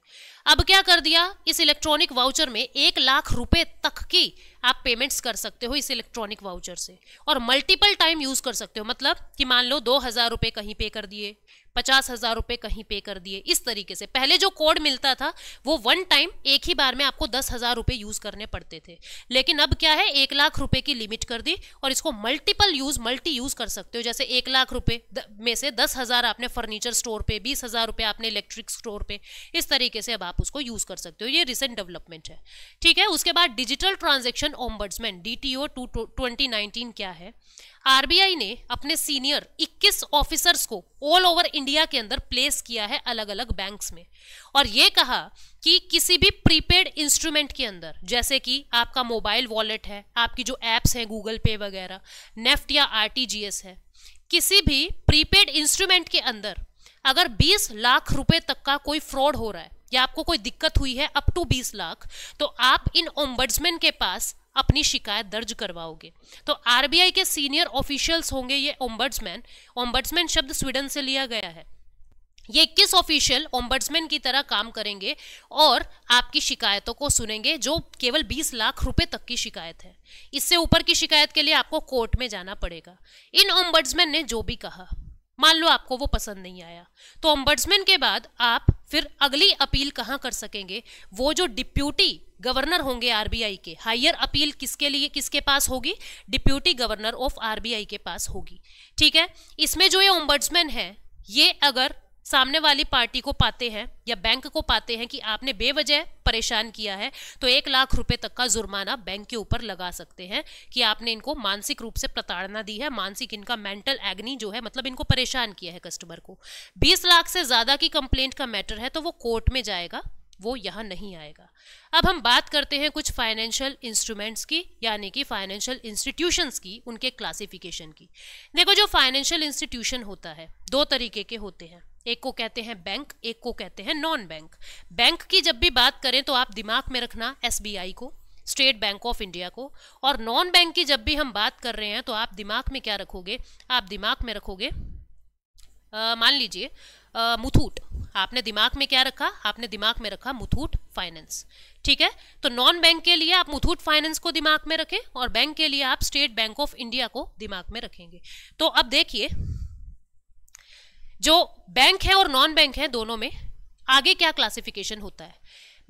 अब क्या कर दिया, इस इलेक्ट्रॉनिक वाउचर में 1 लाख रुपए तक की आप पेमेंट्स कर सकते हो इस इलेक्ट्रॉनिक वाउचर से, और मल्टीपल टाइम यूज कर सकते हो। मतलब कि मान लो 2,000 रुपए कहीं पे कर दिए, 50,000 रुपए कहीं पे कर दिए, इस तरीके से। पहले जो कोड मिलता था वो वन टाइम एक ही बार में आपको 10,000 रुपए यूज करने पड़ते थे, लेकिन अब क्या है 1 लाख रुपए की लिमिट कर दी और इसको मल्टीपल यूज, मल्टी यूज कर सकते हो। जैसे 1 लाख रुपए में से 10,000 आपने फर्नीचर स्टोर पे, 20,000 रुपए आपने इलेक्ट्रिक स्टोर पे, इस तरीके से अब आप उसको यूज कर सकते हो। ये रिसेंट डेवलपमेंट है, ठीक है। उसके बाद डिजिटल ट्रांजैक्शन ओम्बड्समैन DTO 2019 क्या है, आरबीआई ने अपने सीनियर 21 ऑफिसर्स को ऑल ओवर इंडिया के अंदर प्लेस किया है अलग अलग बैंक्स में, और ये कहा कि किसी भी प्रीपेड इंस्ट्रूमेंट के अंदर, जैसे कि आपका मोबाइल वॉलेट है, आपकी जो एप्स हैं गूगल पे वगैरह, नेफ्ट या RTGS है, किसी भी प्रीपेड इंस्ट्रूमेंट के अंदर अगर 20 लाख रुपए तक का कोई फ्रॉड हो रहा है या आपको कोई दिक्कत हुई है अप टू 20 लाख, तो आप इन ओम्बड्समैन के पास अपनी शिकायत दर्ज करवाओगे। तो आरबीआई के सीनियर ऑफिशियल्स होंगे ये ओम्बड्समैन। ओम्बड्समैन शब्द स्वीडन से लिया गया है। ये 21 ऑफिशियल ओम्बड्समैन की तरह काम करेंगे और आपकी शिकायतों को सुनेंगे, जो केवल 20 लाख रुपए तक की शिकायत है। इससे ऊपर की शिकायत के लिए आपको कोर्ट में जाना पड़ेगा। इन ओम्बड्समैन ने जो भी कहा, मान लो आपको वो पसंद नहीं आया, तो ओम्बड्समैन के बाद आप फिर अगली अपील कहां कर सकेंगे, वो जो डिप्यूटी गवर्नर होंगे आरबीआई के, हायर अपील किसके लिए, किसके पास होगी, डिप्यूटी गवर्नर ऑफ आरबीआई के पास होगी, ठीक है। इसमें जो ये ओम्बड्समैन है, ये अगर सामने वाली पार्टी को पाते हैं या बैंक को पाते हैं कि आपने बेवजह परेशान किया है, तो 1 लाख रुपए तक का जुर्माना बैंक के ऊपर लगा सकते हैं कि आपने इनको मानसिक रूप से प्रताड़ना दी है, मानसिक इनका मेंटल एग्नी जो है, मतलब इनको परेशान किया है कस्टमर को। 20 लाख से ज्यादा की कंप्लेंट का मैटर है तो वो कोर्ट में जाएगा, वो यहां नहीं आएगा। अब हम बात करते हैं कुछ फाइनेंशियल इंस्ट्रूमेंट्स की, यानी कि फाइनेंशियल इंस्टीट्यूशंस की, उनके क्लासिफिकेशन की। देखो, जो फाइनेंशियल इंस्टीट्यूशन होता है 2 तरीके के होते हैं, एक को कहते हैं बैंक, एक को कहते हैं नॉन बैंक। बैंक की जब भी बात करें तो आप दिमाग में रखना SBI को, स्टेट बैंक ऑफ इंडिया को, और नॉन बैंक की जब भी हम बात कर रहे हैं तो आप दिमाग में क्या रखोगे, आप दिमाग में रखोगे मान लीजिए मुथूट। आपने दिमाग में क्या रखा, आपने दिमाग में रखा मुथूट फाइनेंस, ठीक है। तो नॉन बैंक के लिए आप मुथूट फाइनेंस को दिमाग में रखें और बैंक के लिए आप स्टेट बैंक ऑफ इंडिया को दिमाग में रखेंगे। तो अब देखिए, जो बैंक है और नॉन बैंक है दोनों में आगे क्या क्लासिफिकेशन होता है।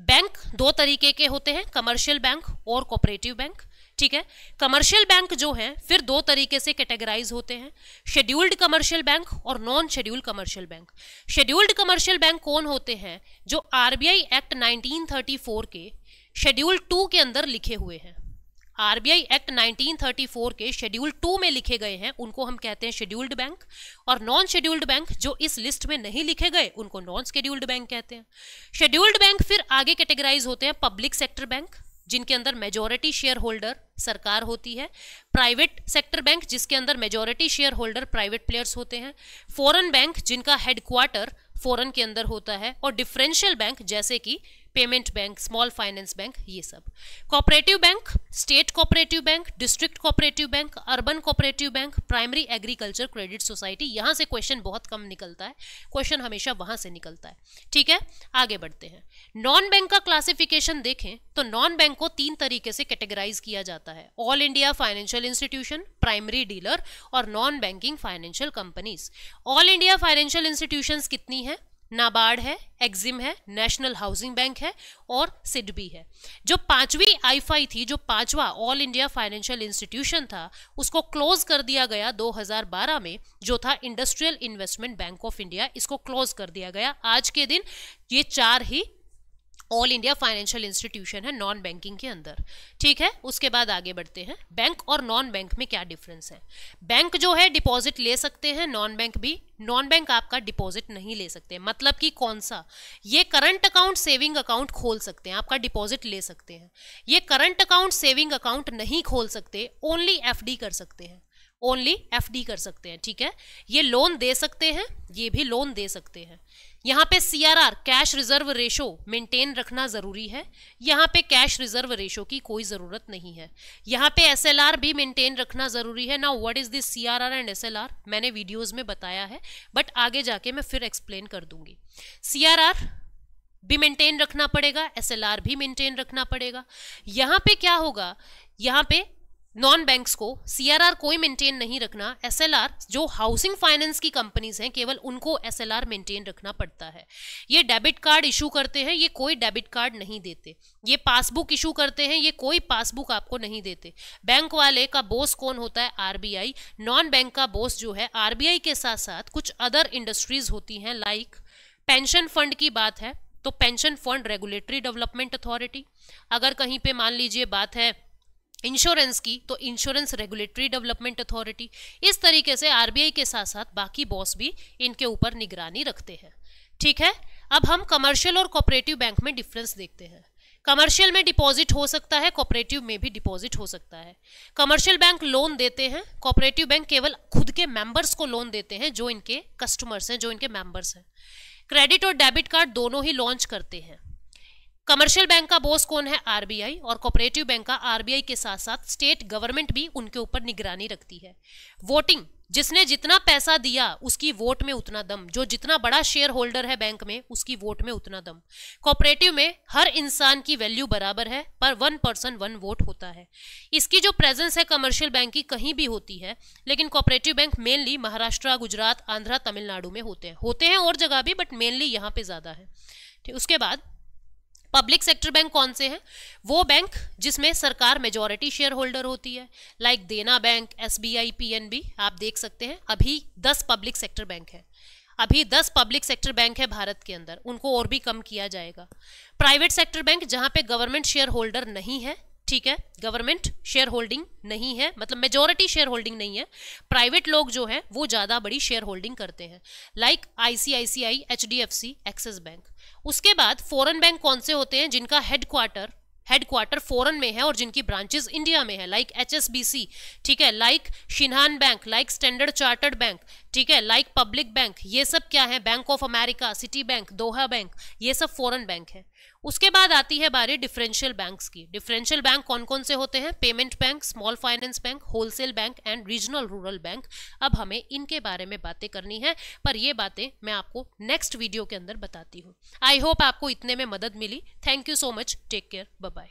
बैंक 2 तरीके के होते हैं, कमर्शियल बैंक और कोऑपरेटिव बैंक, ठीक है। कमर्शियल बैंक जो हैं फिर 2 तरीके से कैटेगराइज होते हैं, शेड्यूल्ड कमर्शियल बैंक और non scheduled commercial bank. Scheduled commercial bank कौन होते हैं, जो आरबीआई एक्ट 1934 के शेड्यूल 2 के अंदर लिखे हुए हैं। आरबीआई एक्ट 1934 के शेड्यूल 2 में लिखे गए हैं, उनको हम कहते हैं शेड्यूल्ड बैंक। और नॉन शेड्यूल्ड बैंक जो इस लिस्ट में नहीं लिखे गए उनको नॉन शेड्यूल्ड बैंक कहते हैं। शेड्यूल्ड बैंक फिर आगे कैटेगराइज होते हैं पब्लिक सेक्टर बैंक, जिनके अंदर मेजॉरिटी शेयर होल्डर सरकार होती है, प्राइवेट सेक्टर बैंक जिसके अंदर majority share holder private players होते हैं, फॉरेन बैंक जिनका हेडक्वार्टर फॉरेन के अंदर होता है, और डिफरेंशियल बैंक जैसे कि payment bank, small finance bank, ये सब। Cooperative bank, state cooperative bank, district cooperative bank, urban cooperative bank, primary agriculture credit society. यहां से क्वेश्चन बहुत कम निकलता है, क्वेश्चन हमेशा वहां से निकलता है, ठीक है। आगे बढ़ते हैं, नॉन बैंक का क्लासिफिकेशन देखें तो नॉन बैंक को 3 तरीके से कैटेगराइज किया जाता है, all India financial institution, primary dealer और non banking financial companies. All India financial institutions कितनी है, नाबार्ड है, एक्जिम है, नेशनल हाउसिंग बैंक है और सिडबी है। जो 5वीं आईफाई थी, जो 5वां ऑल इंडिया फाइनेंशियल इंस्टीट्यूशन था, उसको क्लोज कर दिया गया 2012 में, जो था industrial investment bank of India. इसको क्लोज कर दिया गया। आज के दिन ये 4 ही ऑल इंडिया फाइनेंशियल इंस्टीट्यूशन है नॉन बैंकिंग के अंदर। ठीक है, उसके बाद आगे बढ़ते हैं। बैंक और नॉन बैंक में क्या डिफरेंस है? बैंक जो है डिपॉजिट ले सकते हैं, नॉन बैंक भी। नॉन बैंक आपका डिपॉजिट नहीं ले सकते। मतलब कि कौन सा? ये करंट अकाउंट सेविंग अकाउंट खोल सकते हैं, आपका डिपॉजिट ले सकते हैं। ये करंट अकाउंट सेविंग अकाउंट नहीं खोल सकते, ओनली एफडी कर सकते हैं, ओनली एफडी कर सकते हैं। ठीक है, ये लोन दे सकते हैं, ये भी लोन दे सकते हैं। यहाँ पे CRR cash reserve ratio maintain रखना जरूरी है, यहाँ पे कैश रिजर्व रेशो की कोई जरूरत नहीं है। यहाँ पे एसएलआर भी मेंटेन रखना जरूरी है। Now what is this CRR and SLR? मैंने वीडियोस में बताया है, बट आगे जाके मैं फिर एक्सप्लेन कर दूंगी। सीआरआर भी मेंटेन रखना पड़ेगा, एसएलआर भी मेंटेन रखना पड़ेगा। यहाँ पे क्या होगा, यहाँ पे नॉन बैंक्स को सीआरआर कोई मेंटेन नहीं रखना, एसएलआर जो हाउसिंग फाइनेंस की कंपनीज हैं केवल उनको एसएलआर मेंटेन रखना पड़ता है। ये डेबिट कार्ड इशू करते हैं, ये कोई डेबिट कार्ड नहीं देते। ये पासबुक इशू करते हैं, ये कोई पासबुक आपको नहीं देते। बैंक वाले का बॉस कौन होता है? आरबीआई। नॉन बैंक का बॉस जो है आरबीआई के साथ साथ कुछ अदर इंडस्ट्रीज होती हैं, लाइक पेंशन फंड की बात है तो pension fund regulatory development authority. अगर कहीं पे मान लीजिए बात है इंश्योरेंस की तो इंश्योरेंस रेगुलेटरी डेवलपमेंट अथॉरिटी। इस तरीके से आरबीआई के साथ साथ बाकी बॉस भी इनके ऊपर निगरानी रखते हैं। ठीक है, अब हम कमर्शियल और कोऑपरेटिव बैंक में डिफरेंस देखते हैं। कमर्शियल में डिपॉजिट हो सकता है, कोऑपरेटिव में भी डिपॉजिट हो सकता है। कमर्शियल बैंक लोन देते हैं, कोऑपरेटिव बैंक केवल खुद के मेंबर्स को लोन देते हैं, जो इनके कस्टमर्स हैं, जो इनके मेंबर्स हैं। क्रेडिट और डेबिट कार्ड दोनों ही लॉन्च करते हैं। कमर्शियल बैंक का बॉस कौन है? आरबीआई। और कोऑपरेटिव बैंक का आरबीआई के साथ साथ स्टेट गवर्नमेंट भी उनके ऊपर निगरानी रखती है। वोटिंग, जिसने जितना पैसा दिया उसकी वोट में उतना दम, जो जितना बड़ा शेयर होल्डर है बैंक में उसकी वोट में उतना दम। कोऑपरेटिव में हर इंसान की वैल्यू बराबर है, पर 1 पर्सन 1 वोट होता है। इसकी जो प्रेजेंस है कमर्शियल बैंक की कहीं भी होती है, लेकिन cooperative bank mainly Maharashtra, Gujarat, Andhra, Tamil Nadu में होते हैं और जगह भी, बट मेनली यहाँ पे ज्यादा है। ठीक, उसके बाद पब्लिक सेक्टर बैंक कौन से हैं? वो बैंक जिसमें सरकार मेजॉरिटी शेयर होल्डर होती है, लाइक देना बैंक, एसबीआई, पीएनबी। आप देख सकते हैं अभी 10 पब्लिक सेक्टर बैंक है, अभी 10 पब्लिक सेक्टर बैंक है भारत के अंदर, उनको और भी कम किया जाएगा। प्राइवेट सेक्टर बैंक जहां पे गवर्नमेंट शेयर होल्डर नहीं है, ठीक है, गवर्नमेंट शेयर होल्डिंग नहीं है, मतलब मेजॉरिटी शेयर होल्डिंग नहीं है, प्राइवेट लोग जो है वो ज्यादा बड़ी शेयर होल्डिंग करते हैं, like ICICI, HDFC, axis bank. उसके बाद फॉरेन बैंक कौन से होते हैं? जिनका हेडक्वार्टर फॉरेन में है और जिनकी ब्रांचेस इंडिया में है, लाइक एचएसबीसी, ठीक है, like Shinhan bank, like Standard Chartered bank, ठीक है, लाइक पब्लिक बैंक। ये सब क्या है? Bank of America, Citi bank, Doha bank, ये सब फॉरेन बैंक है। उसके बाद आती है बारी डिफरेंशियल बैंक्स की। डिफरेंशियल बैंक कौन कौन से होते हैं? Payment bank, small finance bank, wholesale bank and regional rural bank. अब हमें इनके बारे में बातें करनी है, पर ये बातें मैं आपको नेक्स्ट वीडियो के अंदर बताती हूँ। आई होप आपको इतने में मदद मिली। Thank you so much, take care, bye bye.